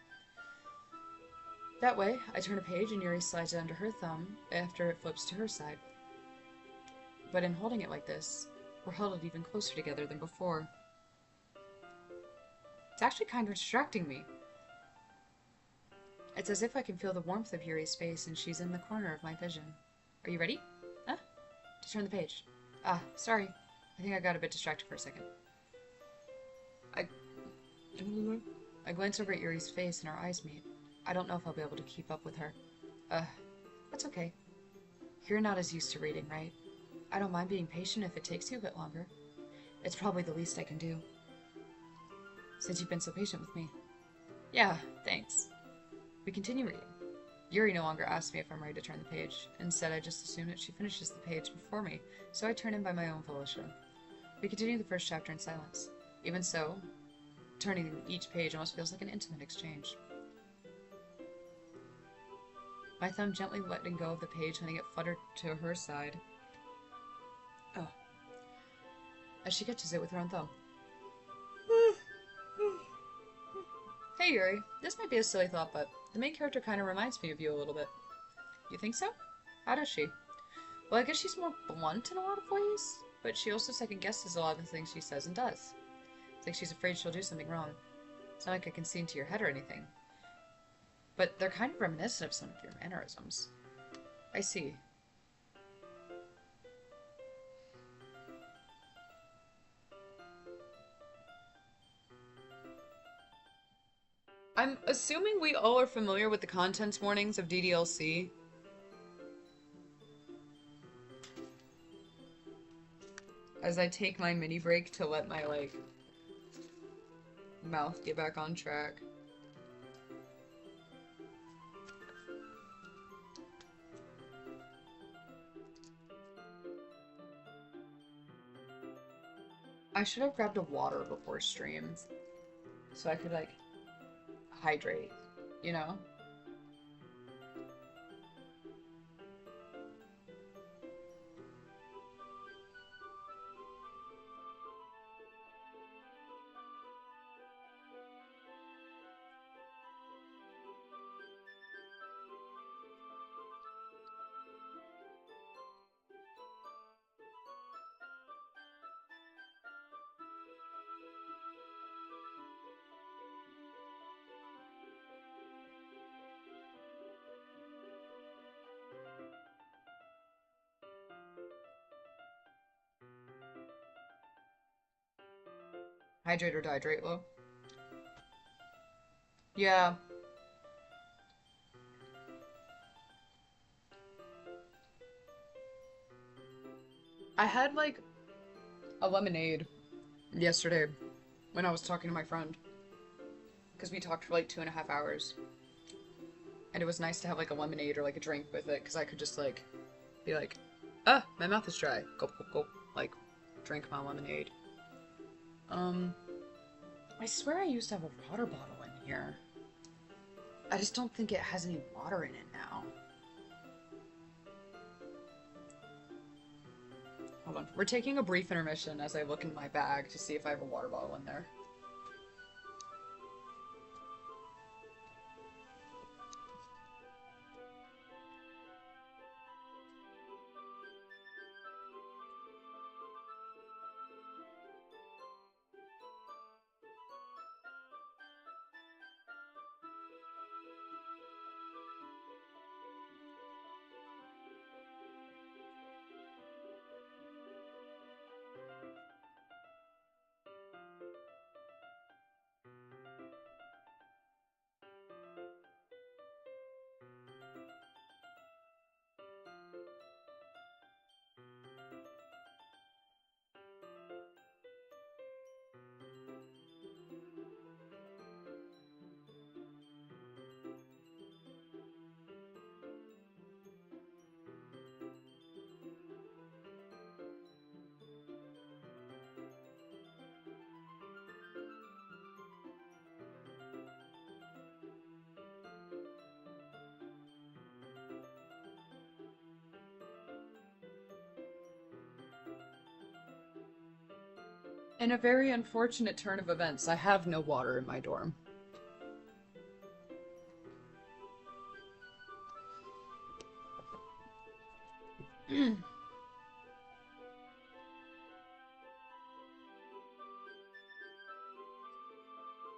That way, I turn a page and Yuri slides it under her thumb after it flips to her side. But in holding it like this, we're huddled even closer together than before. It's actually kind of distracting me. It's as if I can feel the warmth of Yuri's face and she's in the corner of my vision. Are you ready? To turn the page. Sorry. I think I got a bit distracted for a second. I glance over at Yuri's face and our eyes meet. I don't know if I'll be able to keep up with her. That's okay. You're not as used to reading, right? I don't mind being patient if it takes you a bit longer. It's probably the least I can do. Since you've been so patient with me. Yeah, thanks. We continue reading. Yuri no longer asks me if I'm ready to turn the page. Instead, I just assume that she finishes the page before me, so I turn in by my own volition. We continue the first chapter in silence. Even so, turning each page almost feels like an intimate exchange. My thumb gently letting go of the page, letting it flutter to her side. As she catches it with her own thumb. Hey Yuri, this might be a silly thought, but the main character kind of reminds me of you a little bit. You think so? How does she? Well, I guess she's more blunt in a lot of ways, but she also second-guesses a lot of the things she says and does. It's like she's afraid she'll do something wrong. It's not like I can see into your head or anything. But they're kind of reminiscent of some of your mannerisms. I see. I'm assuming we all are familiar with the contents warnings of as I take my mini break to let my, like, mouth get back on track. I should have grabbed a water before stream so I could, like, hydrate, you know? Hydrate or dehydrate, Lo? Yeah. I had, like, a lemonade yesterday when I was talking to my friend. Because we talked for, like, 2.5 hours. And it was nice to have, like, a lemonade or, like, a drink with it. Because I could just, like, be like, ah, my mouth is dry. Gulp, gulp, gulp. Like, drink my lemonade. I swear I used to have a water bottle in here. I just don't think it has any water in it now. Hold on. We're taking a brief intermission as I look in my bag to see if I have a water bottle in there. In a very unfortunate turn of events, I have no water in my dorm.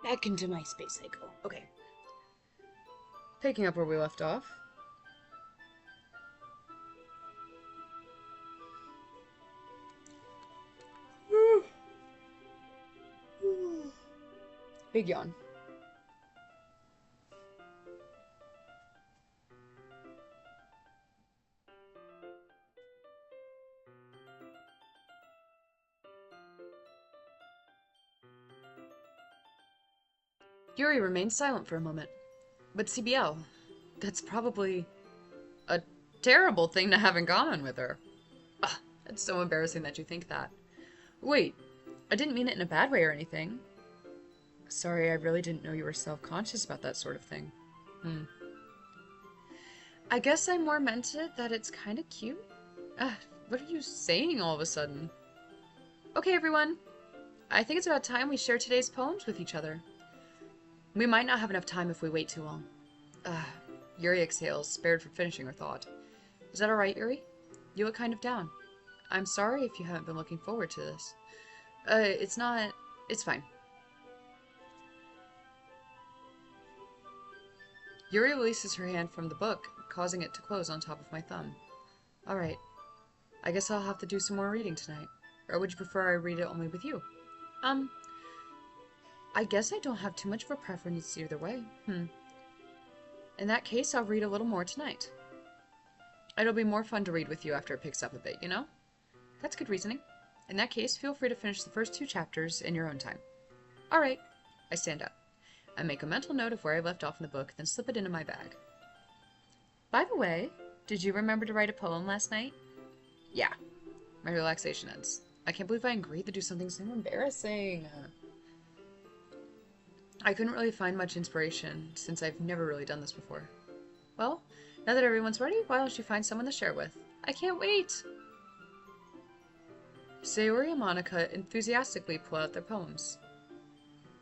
Back into my space I go. Okay. Picking up where we left off. Big yawn. Yuri remained silent for a moment. But CBL, that's probably a terrible thing to have in common with her. Ah, it's so embarrassing that you think that. Wait, I didn't mean it in a bad way or anything. Sorry, I really didn't know you were self-conscious about that sort of thing. I guess I more meant it that it's kind of cute. What are you saying all of a sudden? Okay, everyone. I think it's about time we share today's poems with each other. We might not have enough time if we wait too long. Yuri exhales, spared from finishing her thought. Is that alright, Yuri? You look kind of down. I'm sorry if you haven't been looking forward to this. It's not... It's fine. Yuri releases her hand from the book, causing it to close on top of my thumb. Alright. I guess I'll have to do some more reading tonight. Or would you prefer I read it only with you? I guess I don't have too much of a preference either way. In that case, I'll read a little more tonight. It'll be more fun to read with you after it picks up a bit, you know? That's good reasoning. In that case, feel free to finish the first 2 chapters in your own time. All right. I stand up. I make a mental note of where I left off in the book, then slip it into my bag. By the way, did you remember to write a poem last night? Yeah. My relaxation ends. I can't believe I agreed to do something so embarrassing. I couldn't really find much inspiration, since I've never really done this before. Well, now that everyone's ready, why don't you find someone to share with? I can't wait! Sayori and Monica enthusiastically pull out their poems.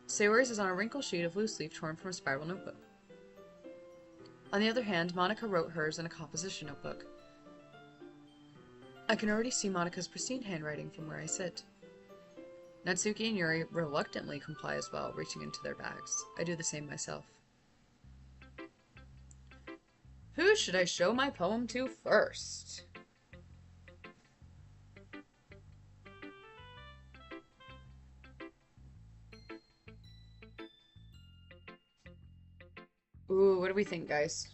Sayori's is on a wrinkled sheet of loose leaf torn from a spiral notebook. On the other hand, Monica wrote hers in a composition notebook. I can already see Monica's pristine handwriting from where I sit. Natsuki and Yuri reluctantly comply as well, reaching into their bags. I do the same myself. Who should I show my poem to first? Ooh, what do we think, guys?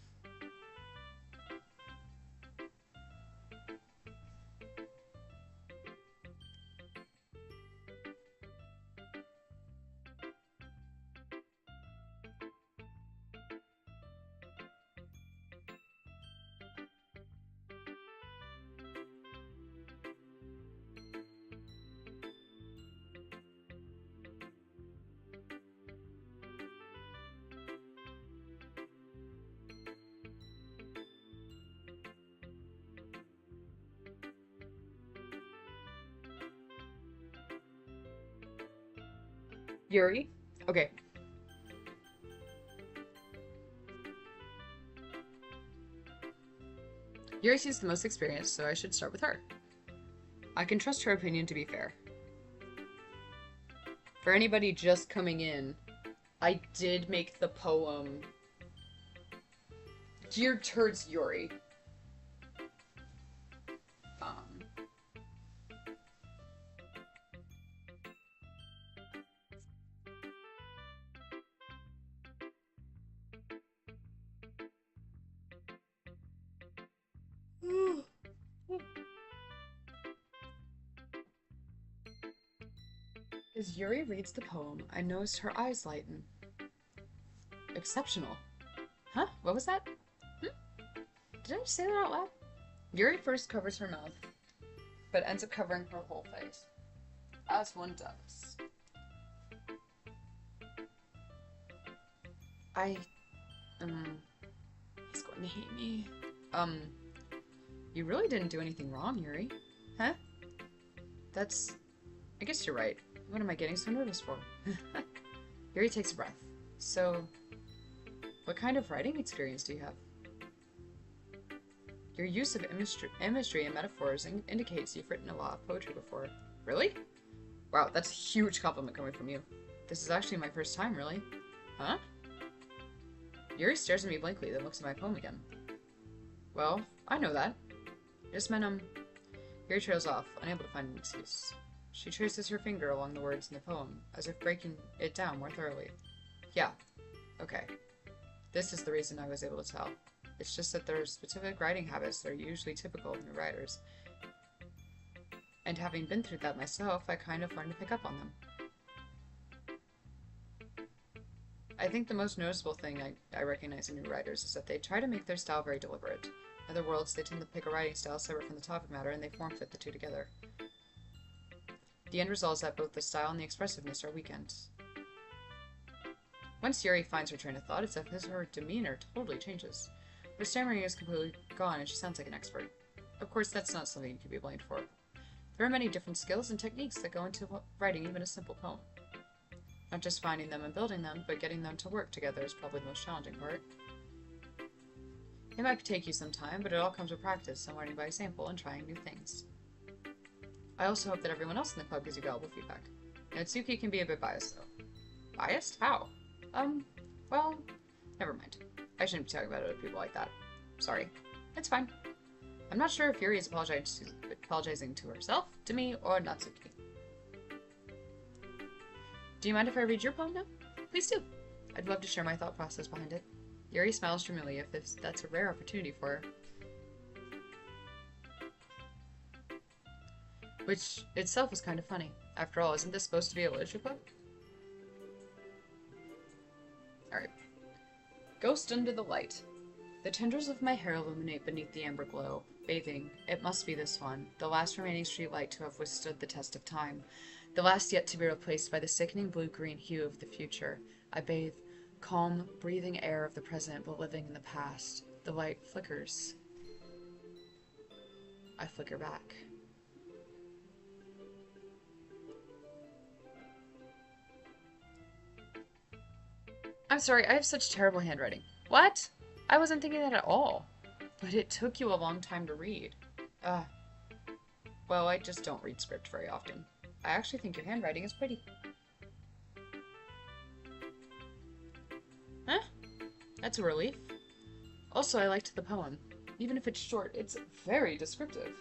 Yuri? Okay. Yuri seems the most experienced, so I should start with her. I can trust her opinion to be fair. For anybody just coming in, I did make the poem geared towards Yuri. As Yuri reads the poem, I noticed her eyes lighten. Exceptional. Huh? What was that? Did I just say that out loud? Yuri first covers her mouth, but ends up covering her whole face. As one does. He's going to hate me. You really didn't do anything wrong, Yuri. Huh? I guess you're right. What am I getting so nervous for? Yuri takes a breath. So, what kind of writing experience do you have? Your use of imagery and metaphors indicates you've written a lot of poetry before. Really? Wow, that's a huge compliment coming from you. This is actually my first time, really. Huh? Yuri stares at me blankly, then looks at my poem again. Well, I know that. I just meant, Yuri trails off, unable to find an excuse. She traces her finger along the words in the poem, as if breaking it down more thoroughly. Yeah. Okay. This is the reason I was able to tell. It's just that there are specific writing habits that are usually typical of new writers. And having been through that myself, I kind of learned to pick up on them. I think the most noticeable thing I recognize in new writers is that they try to make their style very deliberate. In other words, they tend to pick a writing style separate from the topic matter, and they form-fit the two together. The end result is that both the style and the expressiveness are weakened. Once Yuri finds her train of thought, it's as if her demeanor totally changes. Her stammering is completely gone, and she sounds like an expert. Of course, that's not something you can be blamed for. There are many different skills and techniques that go into writing even a simple poem. Not just finding them and building them, but getting them to work together is probably the most challenging part. It might take you some time, but it all comes with practice and learning by example and trying new things. I also hope that everyone else in the club gives you valuable feedback. Natsuki can be a bit biased, though. Biased? How? Well, never mind. I shouldn't be talking about other people like that. Sorry. It's fine. I'm not sure if Yuri is apologizing to herself, to me, or Natsuki. Do you mind if I read your poem now? Please do. I'd love to share my thought process behind it. Yuri smiles dreamily if that's a rare opportunity for her. Which itself is kind of funny. After all, isn't this supposed to be a literature club? Alright. Ghost under the light. The tendrils of my hair illuminate beneath the amber glow. Bathing. It must be this one. The last remaining street light to have withstood the test of time. The last yet to be replaced by the sickening blue-green hue of the future. I bathe. Calm, breathing air of the present, but living in the past. The light flickers. I flicker back. I'm sorry, I have such terrible handwriting. What? I wasn't thinking that at all. But it took you a long time to read. Well, I just don't read script very often. I actually think your handwriting is pretty. Huh? That's a relief. Also, I liked the poem. Even if it's short, it's very descriptive.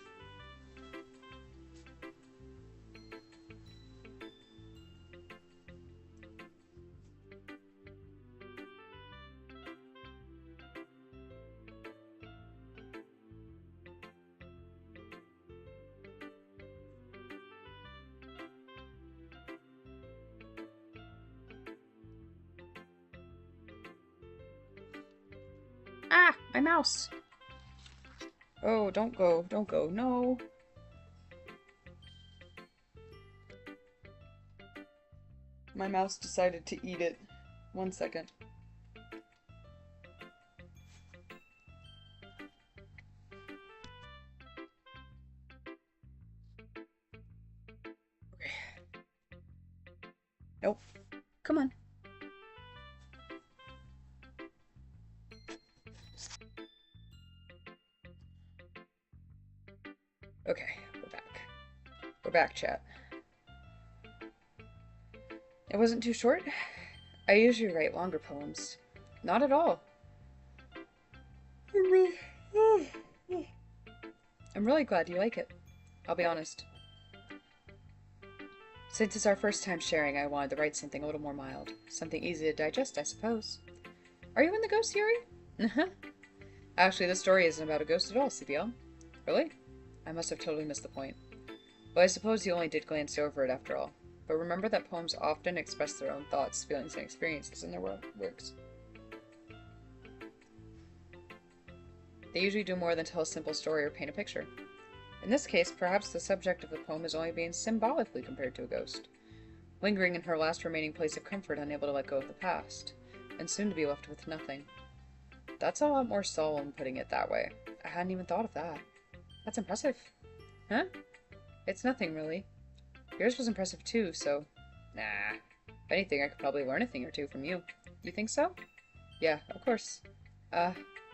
Ah! My mouse! Oh, don't go. Don't go. No! My mouse decided to eat it. 1 second. Okay. Nope. Come on. Okay, we're back. We're back, chat. It wasn't too short? I usually write longer poems. Not at all. I'm really glad you like it. I'll be honest. Since it's our first time sharing, I wanted to write something a little more mild. Something easy to digest, I suppose. Are you in the ghost theory? Actually, the story isn't about a ghost at all, CBL. Really? I must have totally missed the point. Well, I suppose you only did glance over it after all. But remember that poems often express their own thoughts, feelings, and experiences in their works. They usually do more than tell a simple story or paint a picture. In this case, perhaps the subject of the poem is only being symbolically compared to a ghost, lingering in her last remaining place of comfort, unable to let go of the past, and soon to be left with nothing. That's a lot more solemn putting it that way. I hadn't even thought of that. That's impressive. Huh? It's nothing, really. Yours was impressive too, so... Nah. If anything, I could probably learn a thing or two from you. You think so? Yeah, of course.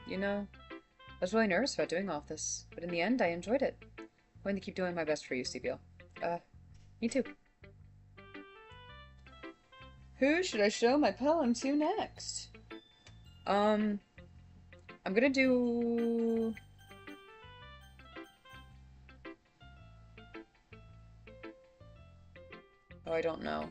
You know... I was really nervous about doing all of this, but in the end, I enjoyed it. I'm going to keep doing my best for you, CBL. Me too. Who should I show my poem to next? I'm gonna do... Oh, I don't know.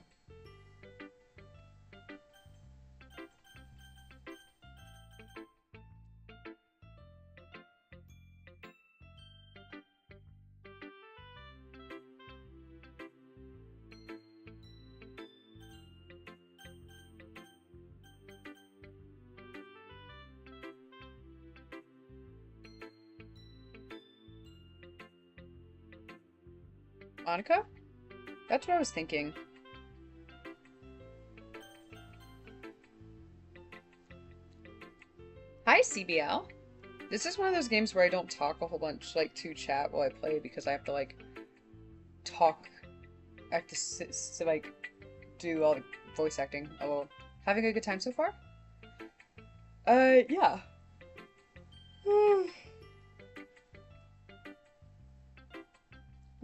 Monica? That's what I was thinking. Hi, CBL. This is one of those games where I don't talk a whole bunch, like, to chat while I play because I have to, like, talk. I have to like, do all the voice acting. Oh, having a good time so far? Yeah.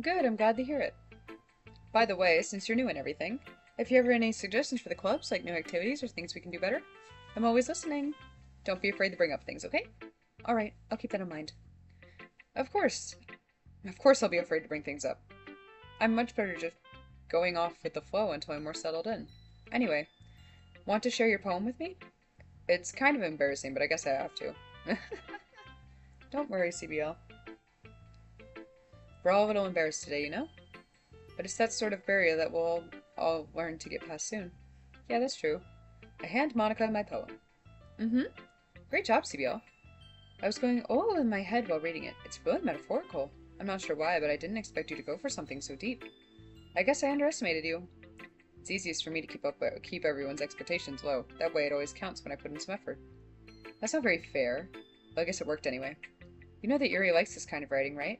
Good, I'm glad to hear it. By the way, since you're new and everything, if you ever have any suggestions for the clubs, like new activities or things we can do better, I'm always listening. Don't be afraid to bring up things, okay? Alright, I'll keep that in mind. Of course. Of course I'll be afraid to bring things up. I'm much better just going off with the flow until I'm more settled in. Anyway, want to share your poem with me? It's kind of embarrassing, but I guess I have to. Don't worry, CBL. We're all a little embarrassed today, you know? But it's that sort of barrier that we'll all learn to get past soon. Yeah, that's true. I hand Monica my poem. Mm-hmm. Great job, CBL. I was going oh in my head while reading it. It's really metaphorical. I'm not sure why, but I didn't expect you to go for something so deep. I guess I underestimated you. It's easiest for me to keep everyone's expectations low. That way it always counts when I put in some effort. That's not very fair. Well, I guess it worked anyway. You know that Yuri likes this kind of writing, right?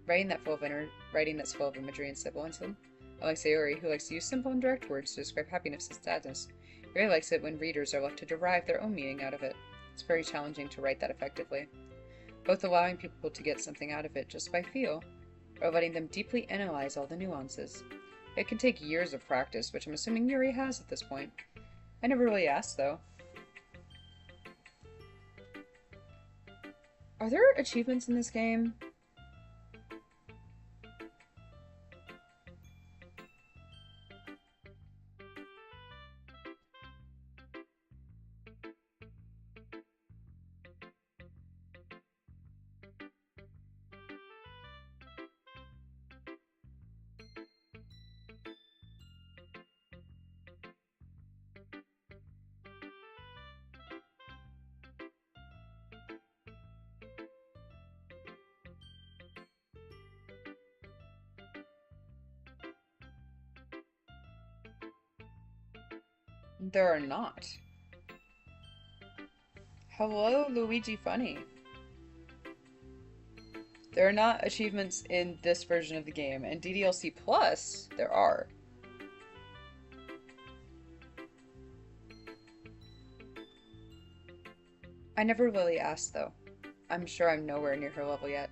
Writing that's full of imagery and symbolism. Unlike Sayori, who likes to use simple and direct words to describe happiness and sadness. Yuri likes it when readers are left to derive their own meaning out of it. It's very challenging to write that effectively. Both allowing people to get something out of it just by feel, or letting them deeply analyze all the nuances. It can take years of practice, which I'm assuming Yuri has at this point. I never really asked, though. Are there achievements in this game? There are not. Hello, Luigi Funny. There are not achievements in this version of the game, and DDLC Plus, there are. I never really asked, though. I'm sure I'm nowhere near her level yet.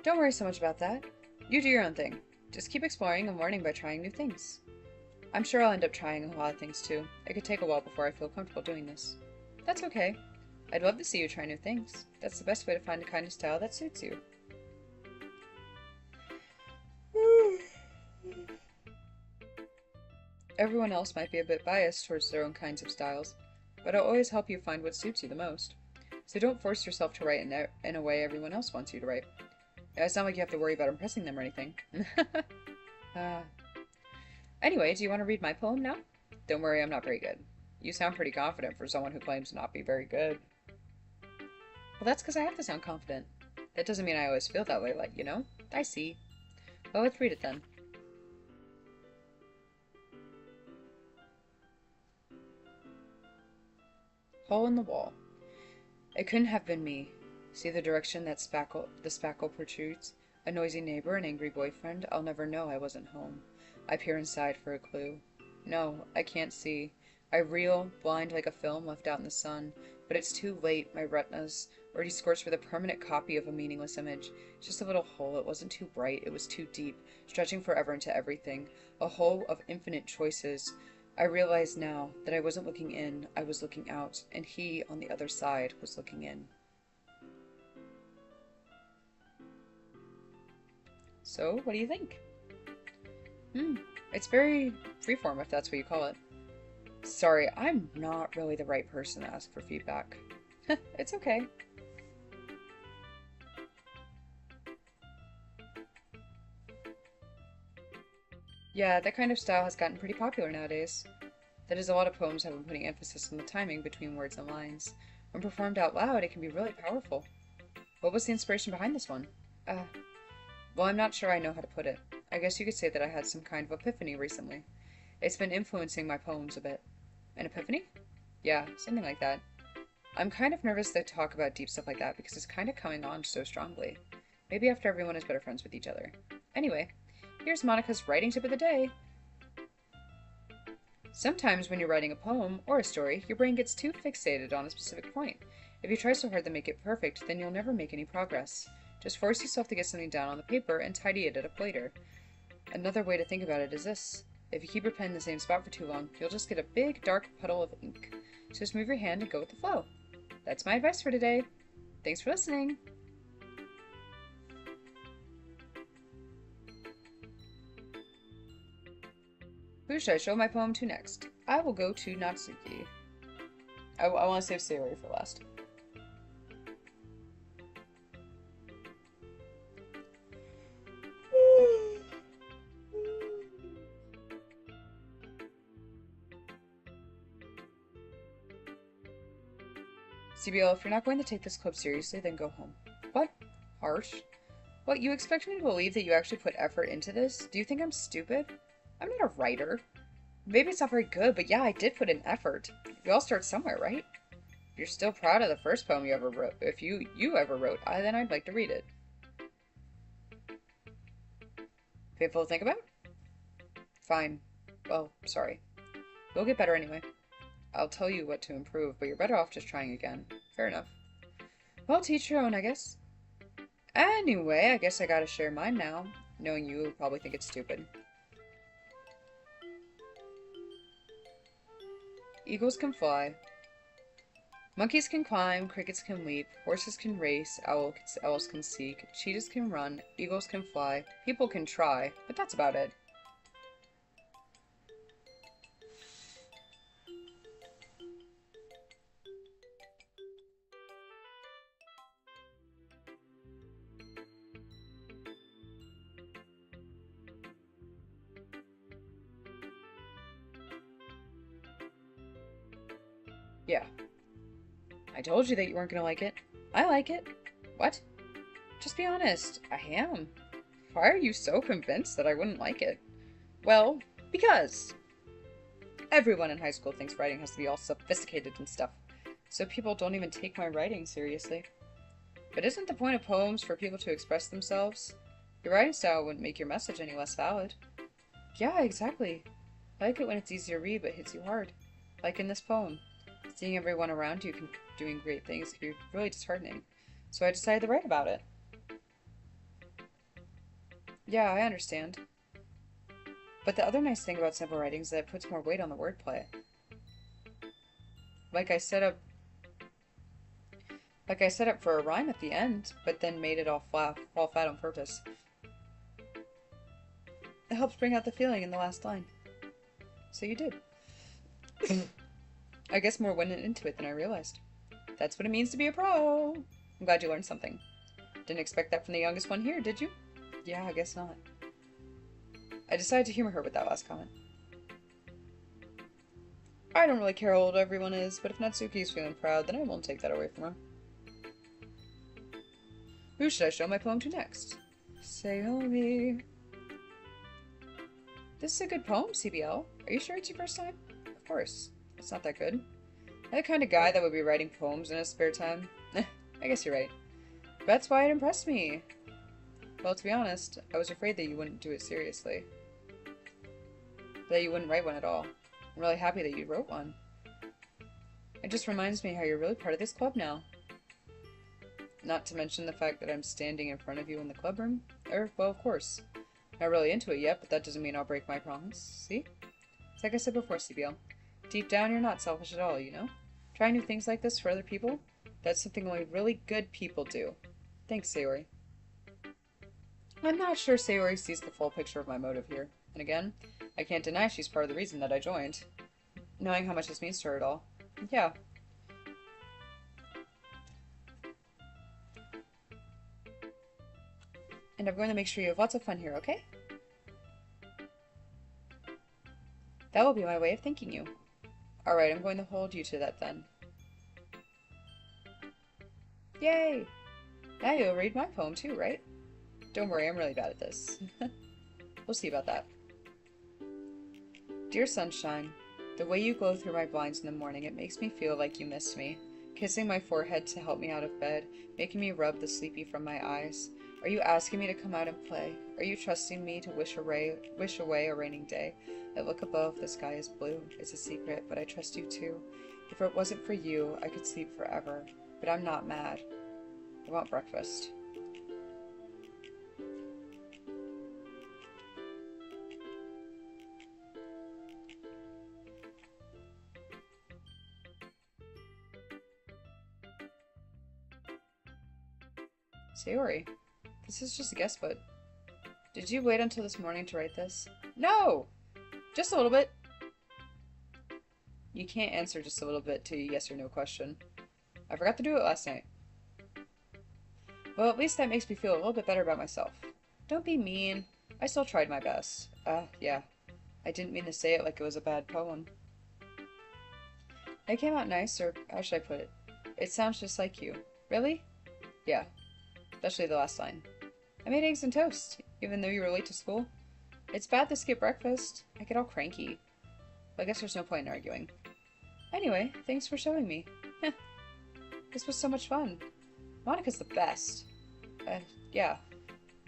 Don't worry so much about that. You do your own thing. Just keep exploring and learning by trying new things. I'm sure I'll end up trying a lot of things too. It could take a while before I feel comfortable doing this. That's okay. I'd love to see you try new things. That's the best way to find a kind of style that suits you. Everyone else might be a bit biased towards their own kinds of styles, but I'll always help you find what suits you the most. So don't force yourself to write in a way everyone else wants you to write. It's not like you have to worry about impressing them or anything. Anyway, do you want to read my poem now? Don't worry, I'm not very good. You sound pretty confident for someone who claims to not be very good. Well, that's because I have to sound confident. That doesn't mean I always feel that way, like, you know? I see. Well, let's read it then. Hole in the wall. It couldn't have been me. See the direction that the spackle protrudes? A noisy neighbor, an angry boyfriend? I'll never know I wasn't home. I peer inside for a clue. No, I can't see. I reel, blind like a film left out in the sun, but it's too late. My retinas already scorched with a permanent copy of a meaningless image. Just a little hole. It wasn't too bright. It was too deep, stretching forever into everything. A hole of infinite choices. I realize now that I wasn't looking in, I was looking out, and he, on the other side, was looking in. So, what do you think? It's very freeform, if that's what you call it. Sorry, I'm not really the right person to ask for feedback. It's okay. Yeah, that kind of style has gotten pretty popular nowadays. That is, a lot of poems have been putting emphasis on the timing between words and lines. When performed out loud, it can be really powerful. What was the inspiration behind this one? Well, I'm not sure I know how to put it. I guess you could say that I had some kind of epiphany recently. It's been influencing my poems a bit. An epiphany? Yeah, something like that. I'm kind of nervous to talk about deep stuff like that because it's kind of coming on so strongly. Maybe after everyone is better friends with each other. Anyway, here's Monica's writing tip of the day. Sometimes when you're writing a poem or a story, your brain gets too fixated on a specific point. If you try so hard to make it perfect, then you'll never make any progress. Just force yourself to get something down on the paper and tidy it up later. Another way to think about it is this. If you keep your pen in the same spot for too long, you'll just get a big, dark puddle of ink. So just move your hand and go with the flow. That's my advice for today. Thanks for listening. Who should I show my poem to next? I will go to Natsuki. I want to save Sayori for last. CBL, if you're not going to take this club seriously, then go home. What? Harsh? What, you expect me to believe that you actually put effort into this? Do you think I'm stupid? I'm not a writer. Maybe it's not very good, but yeah, I did put in effort. We all start somewhere, right? If you're still proud of the first poem you ever wrote, if you ever wrote, then I'd like to read it. Painful to think about? Fine. Well, sorry. You'll get better anyway. I'll tell you what to improve, but you're better off just trying again. Fair enough. Well, teach your own, I guess. Anyway, I guess I gotta share mine now. Knowing you will probably think it's stupid. Eagles can fly. Monkeys can climb, crickets can leap, horses can race, owls can seek, cheetahs can run, eagles can fly, people can try, but that's about it. Yeah. I told you that you weren't gonna like it. I like it. What? Just be honest. I am. Why are you so convinced that I wouldn't like it? Well, because everyone in high school thinks writing has to be all sophisticated and stuff, so people don't even take my writing seriously. But isn't the point of poems for people to express themselves? Your writing style wouldn't make your message any less valid. Yeah, exactly. I like it when it's easy to read but hits you hard. Like in this poem. Seeing everyone around you doing great things can be really disheartening. So I decided to write about it. Yeah, I understand. But the other nice thing about simple writing is that it puts more weight on the wordplay. Like I set up for a rhyme at the end, but then made it all fall flat on purpose. It helps bring out the feeling in the last line. So you did. I guess more went into it than I realized. That's what it means to be a pro. I'm glad you learned something. Didn't expect that from the youngest one here, did you? Yeah, I guess not. I decided to humor her with that last comment. I don't really care how old everyone is, but if Natsuki's feeling proud, then I won't take that away from her. Who should I show my poem to next? Sayori. This is a good poem, CBL. Are you sure it's your first time? Of course. It's not that good. I'm the kind of guy that would be writing poems in his spare time. I guess you're right. That's why it impressed me. Well, to be honest, I was afraid that you wouldn't do it seriously. That you wouldn't write one at all. I'm really happy that you wrote one. It just reminds me how you're really part of this club now. Not to mention the fact that I'm standing in front of you in the club room. Well, of course. Not really into it yet, but that doesn't mean I'll break my promise. See? It's like I said before, CBL. Deep down, you're not selfish at all, you know? Trying new things like this for other people? That's something only really good people do. Thanks, Sayori. I'm not sure Sayori sees the full picture of my motive here. And again, I can't deny she's part of the reason that I joined. Knowing how much this means to her at all. Yeah. And I'm going to make sure you have lots of fun here, okay? That will be my way of thanking you. Alright, I'm going to hold you to that then. Yay! Now you'll read my poem too, right? Don't worry, I'm really bad at this. We'll see about that. Dear sunshine, the way you glow through my blinds in the morning, it makes me feel like you miss me. Kissing my forehead to help me out of bed, making me rub the sleepy from my eyes. Are you asking me to come out and play? Are you trusting me to wish away a raining day? I look above, the sky is blue. It's a secret, but I trust you too. If it wasn't for you, I could sleep forever. But I'm not mad. I want breakfast. Sayori, this is just a guess, but did you wait until this morning to write this? No! Just a little bit. You can't answer just a little bit to a yes or no question. I forgot to do it last night. Well, at least that makes me feel a little bit better about myself. Don't be mean. I still tried my best. Yeah. I didn't mean to say it like it was a bad poem. It came out nice, or how should I put it? It sounds just like you. Really? Yeah, especially the last line. I made eggs and toast, even though you were late to school. It's bad to skip breakfast. I get all cranky. But I guess there's no point in arguing. Anyway, thanks for showing me. Heh, this was so much fun. Monica's the best. Yeah.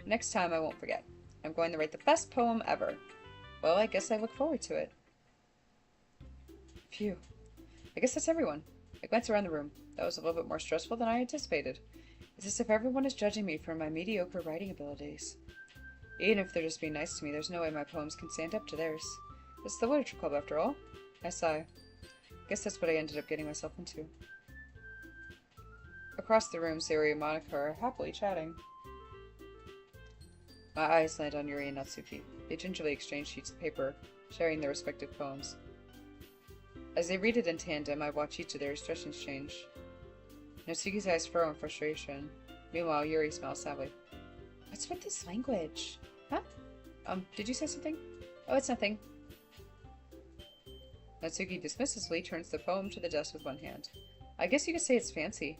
Next time I won't forget. I'm going to write the best poem ever. Well, I guess I look forward to it. Phew. I guess that's everyone. I glanced around the room. That was a little bit more stressful than I anticipated. It's as if everyone is judging me for my mediocre writing abilities. Even if they're just being nice to me, there's no way my poems can stand up to theirs. It's the literature club, after all. I sigh. Guess that's what I ended up getting myself into. Across the room, Sayori and Monica are happily chatting. My eyes land on Yuri and Natsuki. They gingerly exchange sheets of paper, sharing their respective poems. As they read it in tandem, I watch each of their expressions change. Natsuki's eyes furrow in frustration. Meanwhile, Yuri smiles sadly. What's with this language? Huh? Did you say something? Oh, it's nothing. Natsuki dismissively turns the poem to the desk with one hand. I guess you could say it's fancy.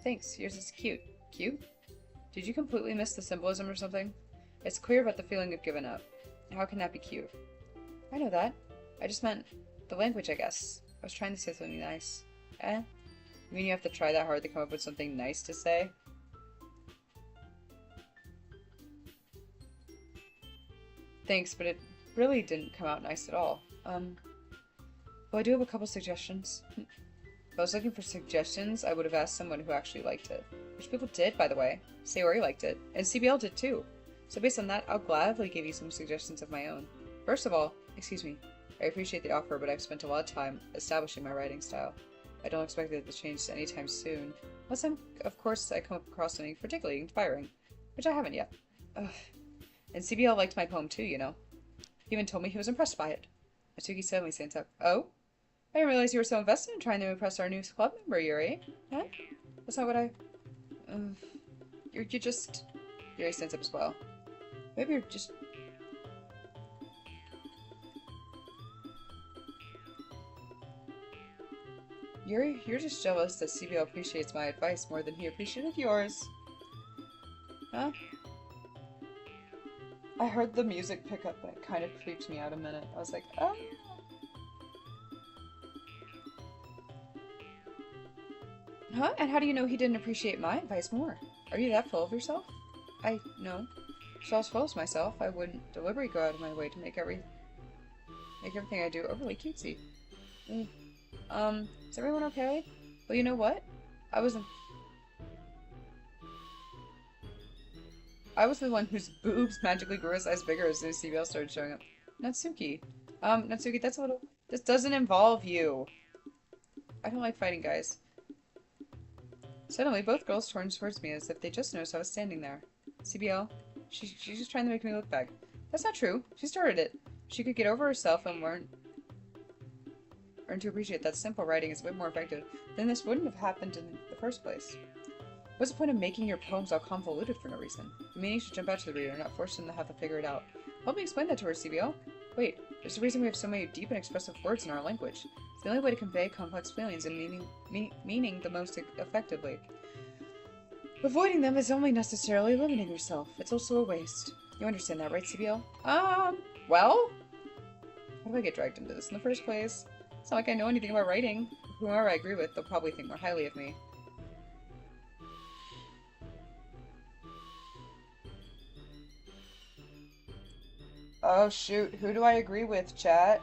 Thanks. Yours is cute. Cute? Did you completely miss the symbolism or something? It's clear about the feeling of giving up. How can that be cute? I know that. I just meant the language, I guess. I was trying to say something nice. You mean you have to try that hard to come up with something nice to say? Thanks, but it really didn't come out nice at all. Well, I do have a couple suggestions. If I was looking for suggestions, I would have asked someone who actually liked it. Which people did, by the way. Sayori liked it, and CBL did too. So based on that, I'll gladly give you some suggestions of my own. First of all, excuse me, I appreciate the offer, but I've spent a lot of time establishing my writing style. I don't expect it to change anytime soon. Unless of course, I come across something particularly inspiring. Which I haven't yet. Ugh. And CBL liked my poem too, you know. He even told me he was impressed by it. Natsuki suddenly stands up. Oh? I didn't realize you were so invested in trying to impress our new club member, Yuri. Huh? That's not what I... You're just... Yuri stands up as well. Maybe you're just... Yuri, you're just jealous that CBL appreciates my advice more than he appreciated yours. Huh? I heard the music pick up and it kind of creeped me out a minute. I was like, oh... Huh? And how do you know he didn't appreciate my advice more? Are you that full of yourself? No. If I was full of myself, I wouldn't deliberately go out of my way to make everything I do overly cutesy. Is everyone okay? Well, you know what? I was the one whose boobs magically grew a size bigger as soon as CBL started showing up. Natsuki. Natsuki, that's a little... This doesn't involve you. I don't like fighting guys. Suddenly, both girls turned towards me as if they just noticed I was standing there. CBL, she's just trying to make me look bad. That's not true. She started it. She could get over herself and learn to appreciate that simple writing is a bit more effective, then this wouldn't have happened in the first place. What's the point of making your poems all convoluted for no reason? The meaning should jump out to the reader, not force them to have to figure it out. Help me explain that to her, CBL. Wait, there's a reason we have so many deep and expressive words in our language. It's the only way to convey complex feelings and meaning the most effectively. Avoiding them is only necessarily limiting yourself. It's also a waste. You understand that, right, CBL? Well? How do I get dragged into this in the first place? It's not like I know anything about writing. Whoever I agree with, they'll probably think more highly of me. Oh shoot, who do I agree with, chat?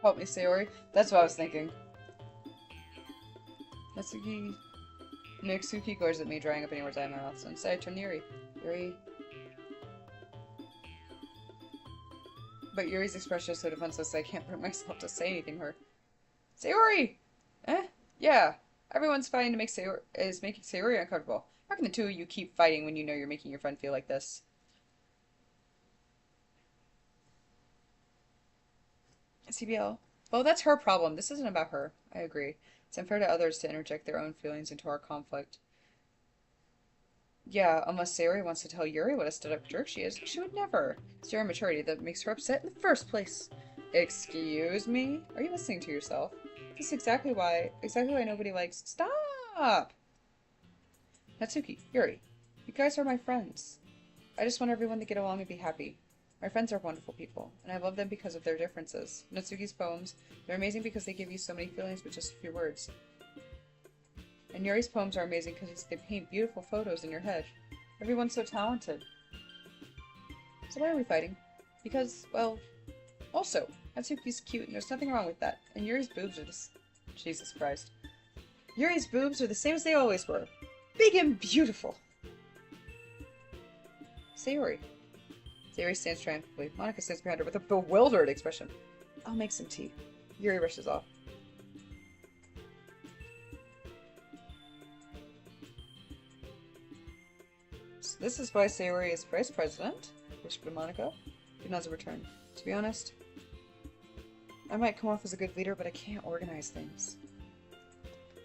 Help me, Sayori. That's what I was thinking. Natsuki glares at me, drying up any words I have in my mouth. So instead, I turn to Yuri. Yuri. But Yuri's expression is so defenseless I can't bring myself to say anything to her. Sayori! Eh? Yeah. Everyone's fighting to make is making Sayori uncomfortable. How can the two of you keep fighting when you know you're making your friend feel like this? CBL. Well, that's her problem. This isn't about her. I agree. It's unfair to others to interject their own feelings into our conflict. Yeah, unless Sayori wants to tell Yuri what a stood-up jerk she is. She would never. It's your immaturity that makes her upset in the first place. Excuse me? Are you listening to yourself? This is exactly why nobody likes— Stop! Natsuki, Yuri, you guys are my friends. I just want everyone to get along and be happy. My friends are wonderful people, and I love them because of their differences. Natsuki's poems, they're amazing because they give you so many feelings with just a few words. And Yuri's poems are amazing because they paint beautiful photos in your head. Everyone's so talented. So why are we fighting? Because, well, also, Natsuki's cute and there's nothing wrong with that. And Yuri's boobs are Jesus Christ. Yuri's boobs are the same as they always were. Big and beautiful. Sayori. Sayori stands triumphantly. Monika stands behind her with a bewildered expression. I'll make some tea. Yuri rushes off. So this is why Sayori is vice president, whispered Monika. He nods in return. To be honest, I might come off as a good leader, but I can't organize things.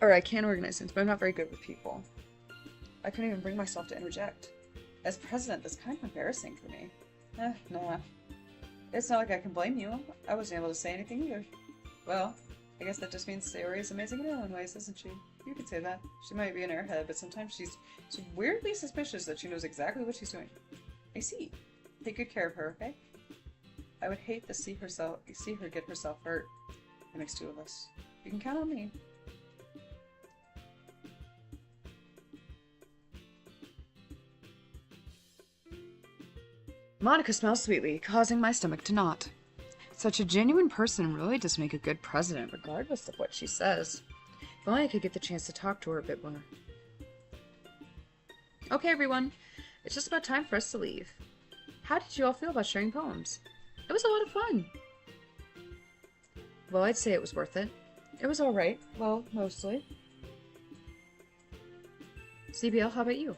Or I can organize things, but I'm not very good with people. I couldn't even bring myself to interject. As president, that's kind of embarrassing for me. Nah. It's not like I can blame you. I wasn't able to say anything either. Well, I guess that just means Sayori is amazing in her own ways, isn't she? You could say that. She might be in her head, but sometimes she's weirdly suspicious that she knows exactly what she's doing. I see. Take good care of her, okay? I would hate to see her get herself hurt. That makes two of us. You can count on me. Monika smells sweetly, causing my stomach to knot. Such a genuine person really does make a good president, regardless of what she says. If only I could get the chance to talk to her a bit more. Okay, everyone. It's just about time for us to leave. How did you all feel about sharing poems? It was a lot of fun. Well, I'd say it was worth it. It was alright. Well, mostly. CBL, how about you?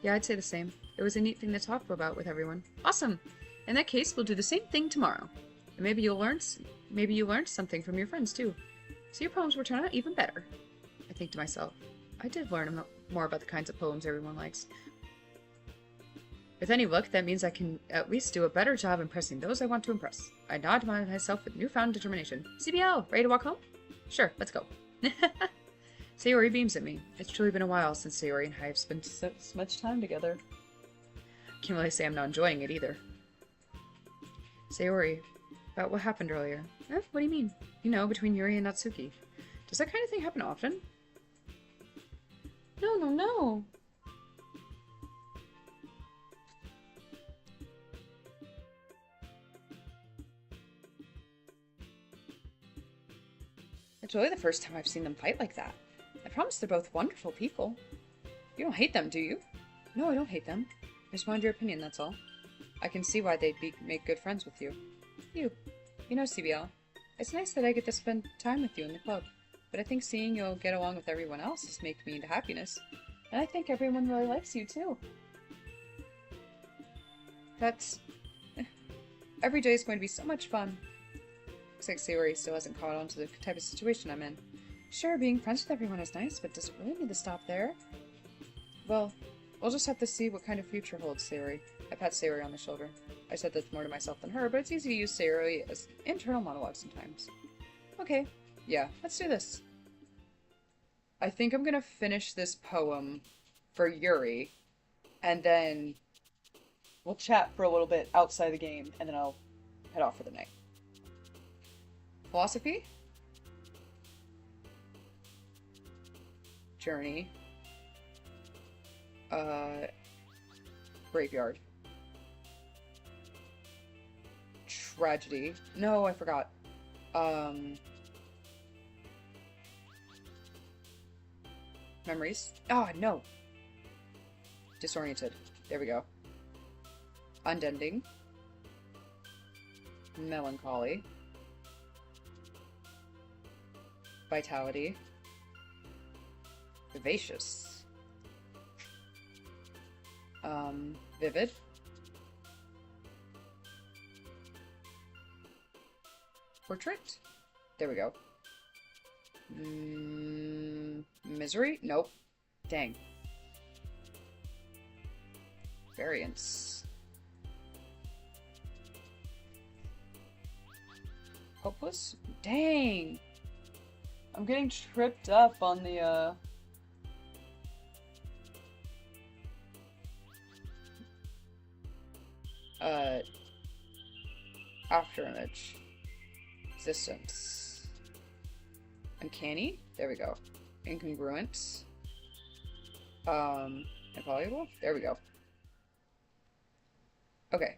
Yeah, I'd say the same. It was a neat thing to talk about with everyone. Awesome! In that case, we'll do the same thing tomorrow. And maybe you learned something from your friends, too. So your poems will turn out even better. I think to myself, I did learn more about the kinds of poems everyone likes. With any luck, that means I can at least do a better job impressing those I want to impress. I nod to myself with newfound determination. CBL, ready to walk home? Sure, let's go. Sayori beams at me. It's truly been a while since Sayori and I have spent so much time together. Can't really say I'm not enjoying it either. Sayori, about what happened earlier. What do you mean? You know, between Yuri and Natsuki. Does that kind of thing happen often? No. It's really the first time I've seen them fight like that. I promise they're both wonderful people. You don't hate them, do you? No, I don't hate them. I just wanted your opinion, that's all. I can see why they'd make good friends with you. You know, CBL, it's nice that I get to spend time with you in the club, but I think seeing you'll get along with everyone else has made me into happiness. And I think everyone really likes you, too. Every day is going to be so much fun. Looks like Sayori still hasn't caught on to the type of situation I'm in. Sure, being friends with everyone is nice, but does it really need to stop there? Well, we'll just have to see what kind of future holds, Sayori. I pat Sayori on the shoulder. I said this more to myself than her, but it's easy to use Sayori as internal monologue sometimes. Okay, yeah, let's do this. I think I'm gonna finish this poem for Yuri, and then we'll chat for a little bit outside the game, and then I'll head off for the night. Philosophy? Journey. Graveyard. Tragedy. No, I forgot. Memories. Oh, no. Disoriented. There we go. Unending. Melancholy. Vitality. Vivacious. Vivid. Portrait? There we go. Misery? Nope. Dang. Variance. Hopeless? Dang! I'm getting tripped up on the, after image. Existence. Uncanny? There we go. Incongruent. Invaluable? There we go. Okay.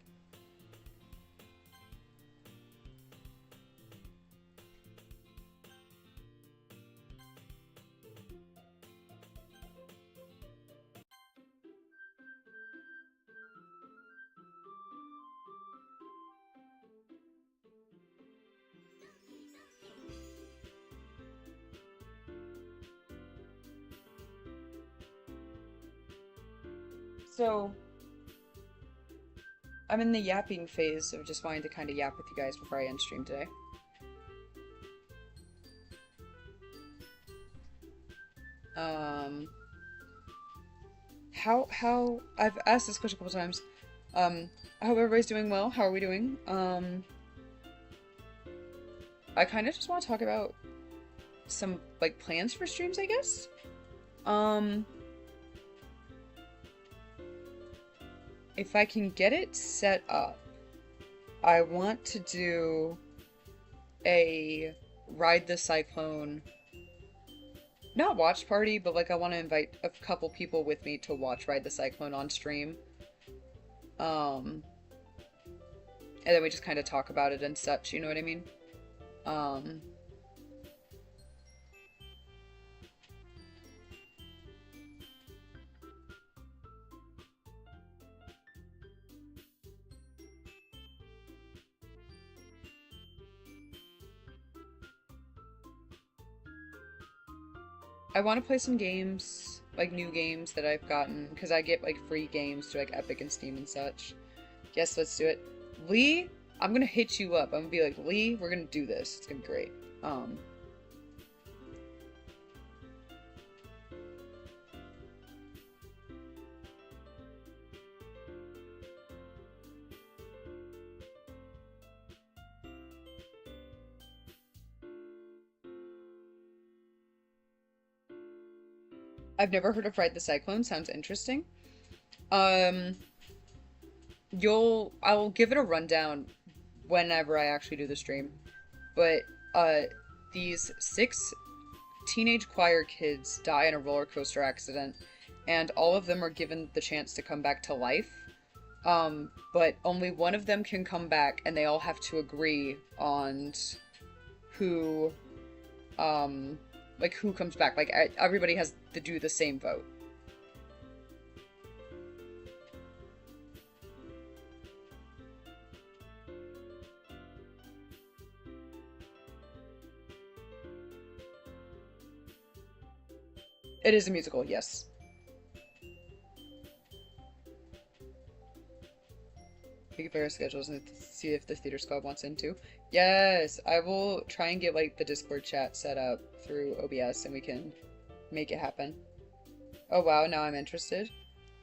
So, I'm in the yapping phase of just wanting to kind of yap with you guys before I end stream today. How, I've asked this question a couple times. I hope everybody's doing well. How are we doing? I kind of just want to talk about some, like, plans for streams, I guess? If I can get it set up, I want to do a Ride the Cyclone, not watch party, but like I want to invite a couple people with me to watch Ride the Cyclone on stream. And then we just kind of talk about it and such, you know what I mean? I want to play some games, like new games that I've gotten, because I get like free games through like Epic and Steam and such. Yes, let's do it. Lee, I'm gonna hit you up. I'm gonna be like, Lee, we're gonna do this. It's gonna be great. I've never heard of Ride the Cyclone. Sounds interesting. I'll give it a rundown whenever I actually do the stream. But, these 6 teenage choir kids die in a roller coaster accident, and all of them are given the chance to come back to life. But only one of them can come back, and they all have to agree on who, like, who comes back. Like, everybody has to do the same vote. It is a musical, yes. We can figure schedules and see if the theater squad wants into. Yes, I will try and get like the Discord chat set up through OBS and we can make it happen. Oh wow, now I'm interested.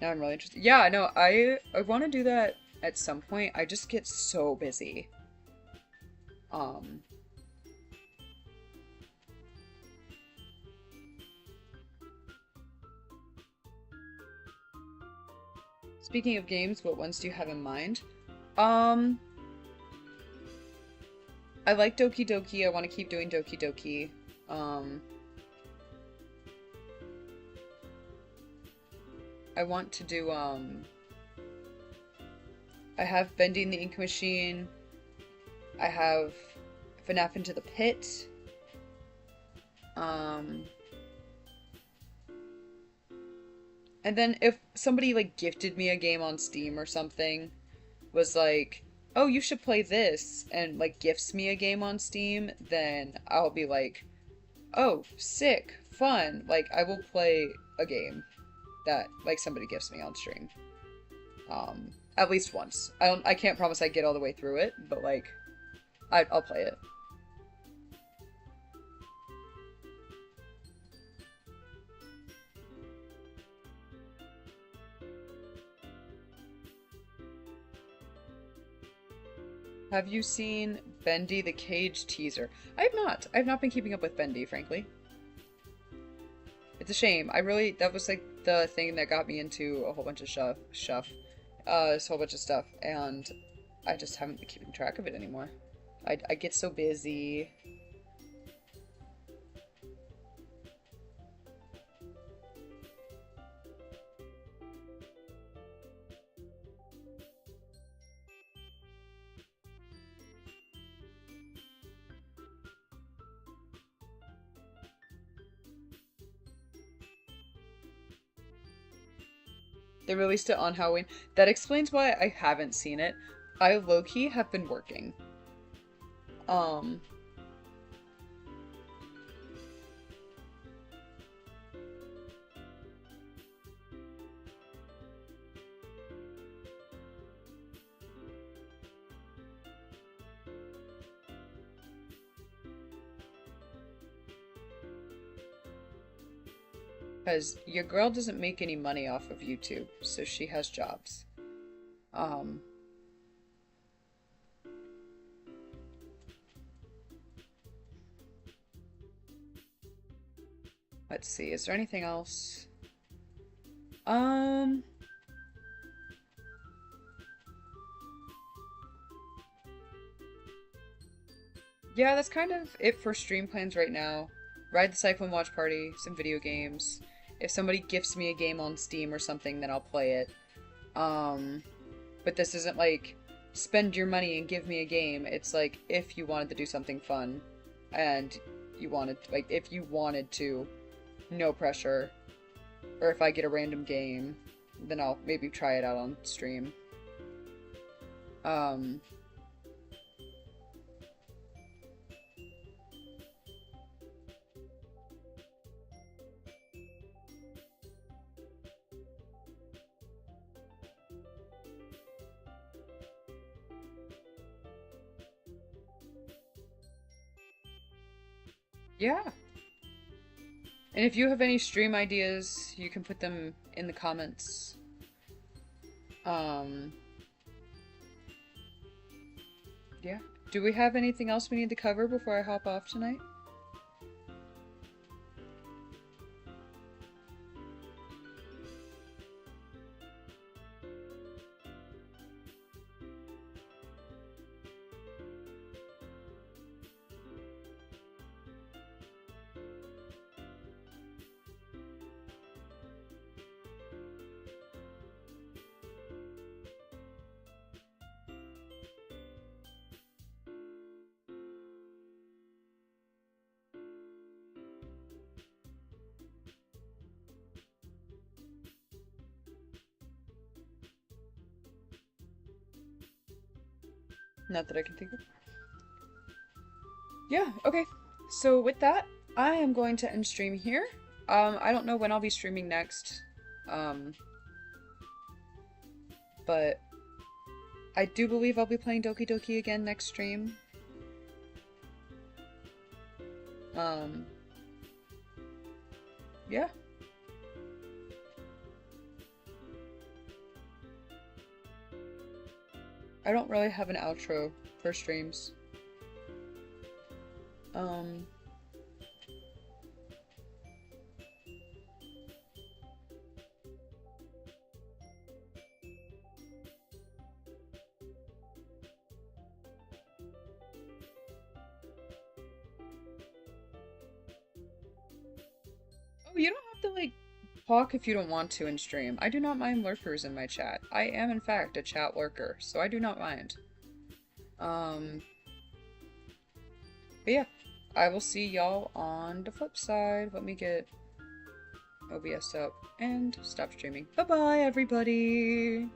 Now I'm really interested. Yeah, no, I want to do that at some point. I just get so busy. Speaking of games, what ones do you have in mind? I like Doki Doki. I want to keep doing Doki Doki. I want to do, I have Bending the Ink Machine. I have FNAF Into the Pit. And then if somebody, like, gifted me a game on Steam or something, was like, oh, you should play this, and like gifts me a game on Steam, then I'll be like, oh, sick, fun. Like I will play a game that like somebody gifts me on stream. At least once. I can't promise I get all the way through it, but like I'll play it. Have you seen Bendy the Cage teaser? I have not. I have not been keeping up with Bendy, frankly. It's a shame. That was like the thing that got me into a whole bunch of this whole bunch of stuff, and I just haven't been keeping track of it anymore. I get so busy. They released it on Halloween. That explains why I haven't seen it. I low-key have been working. Um, because your girl doesn't make any money off of YouTube, so she has jobs. Um, let's see, is there anything else? Um, yeah, that's kind of it for stream plans right now. Ride the Cyclone Watch Party, some video games. If somebody gifts me a game on Steam or something, then I'll play it. But this isn't like, spend your money and give me a game. It's like, if you wanted to do something fun, and you wanted, like, if you wanted to, no pressure. Or if I get a random game, then I'll maybe try it out on stream. Um, yeah. And if you have any stream ideas, you can put them in the comments. Um, yeah. Do we have anything else we need to cover before I hop off tonight? Not that I can think of. Yeah, okay. So with that, I am going to end stream here. I don't know when I'll be streaming next. But I do believe I'll be playing Doki Doki again next stream. Yeah. I don't really have an outro for streams. Oh, you don't have to, like, talk if you don't want to in stream. I do not mind lurkers in my chat. I am, in fact, a chat lurker, so I do not mind. But yeah, I will see y'all on the flip side. Let me get OBS up and stop streaming. Bye-bye, everybody!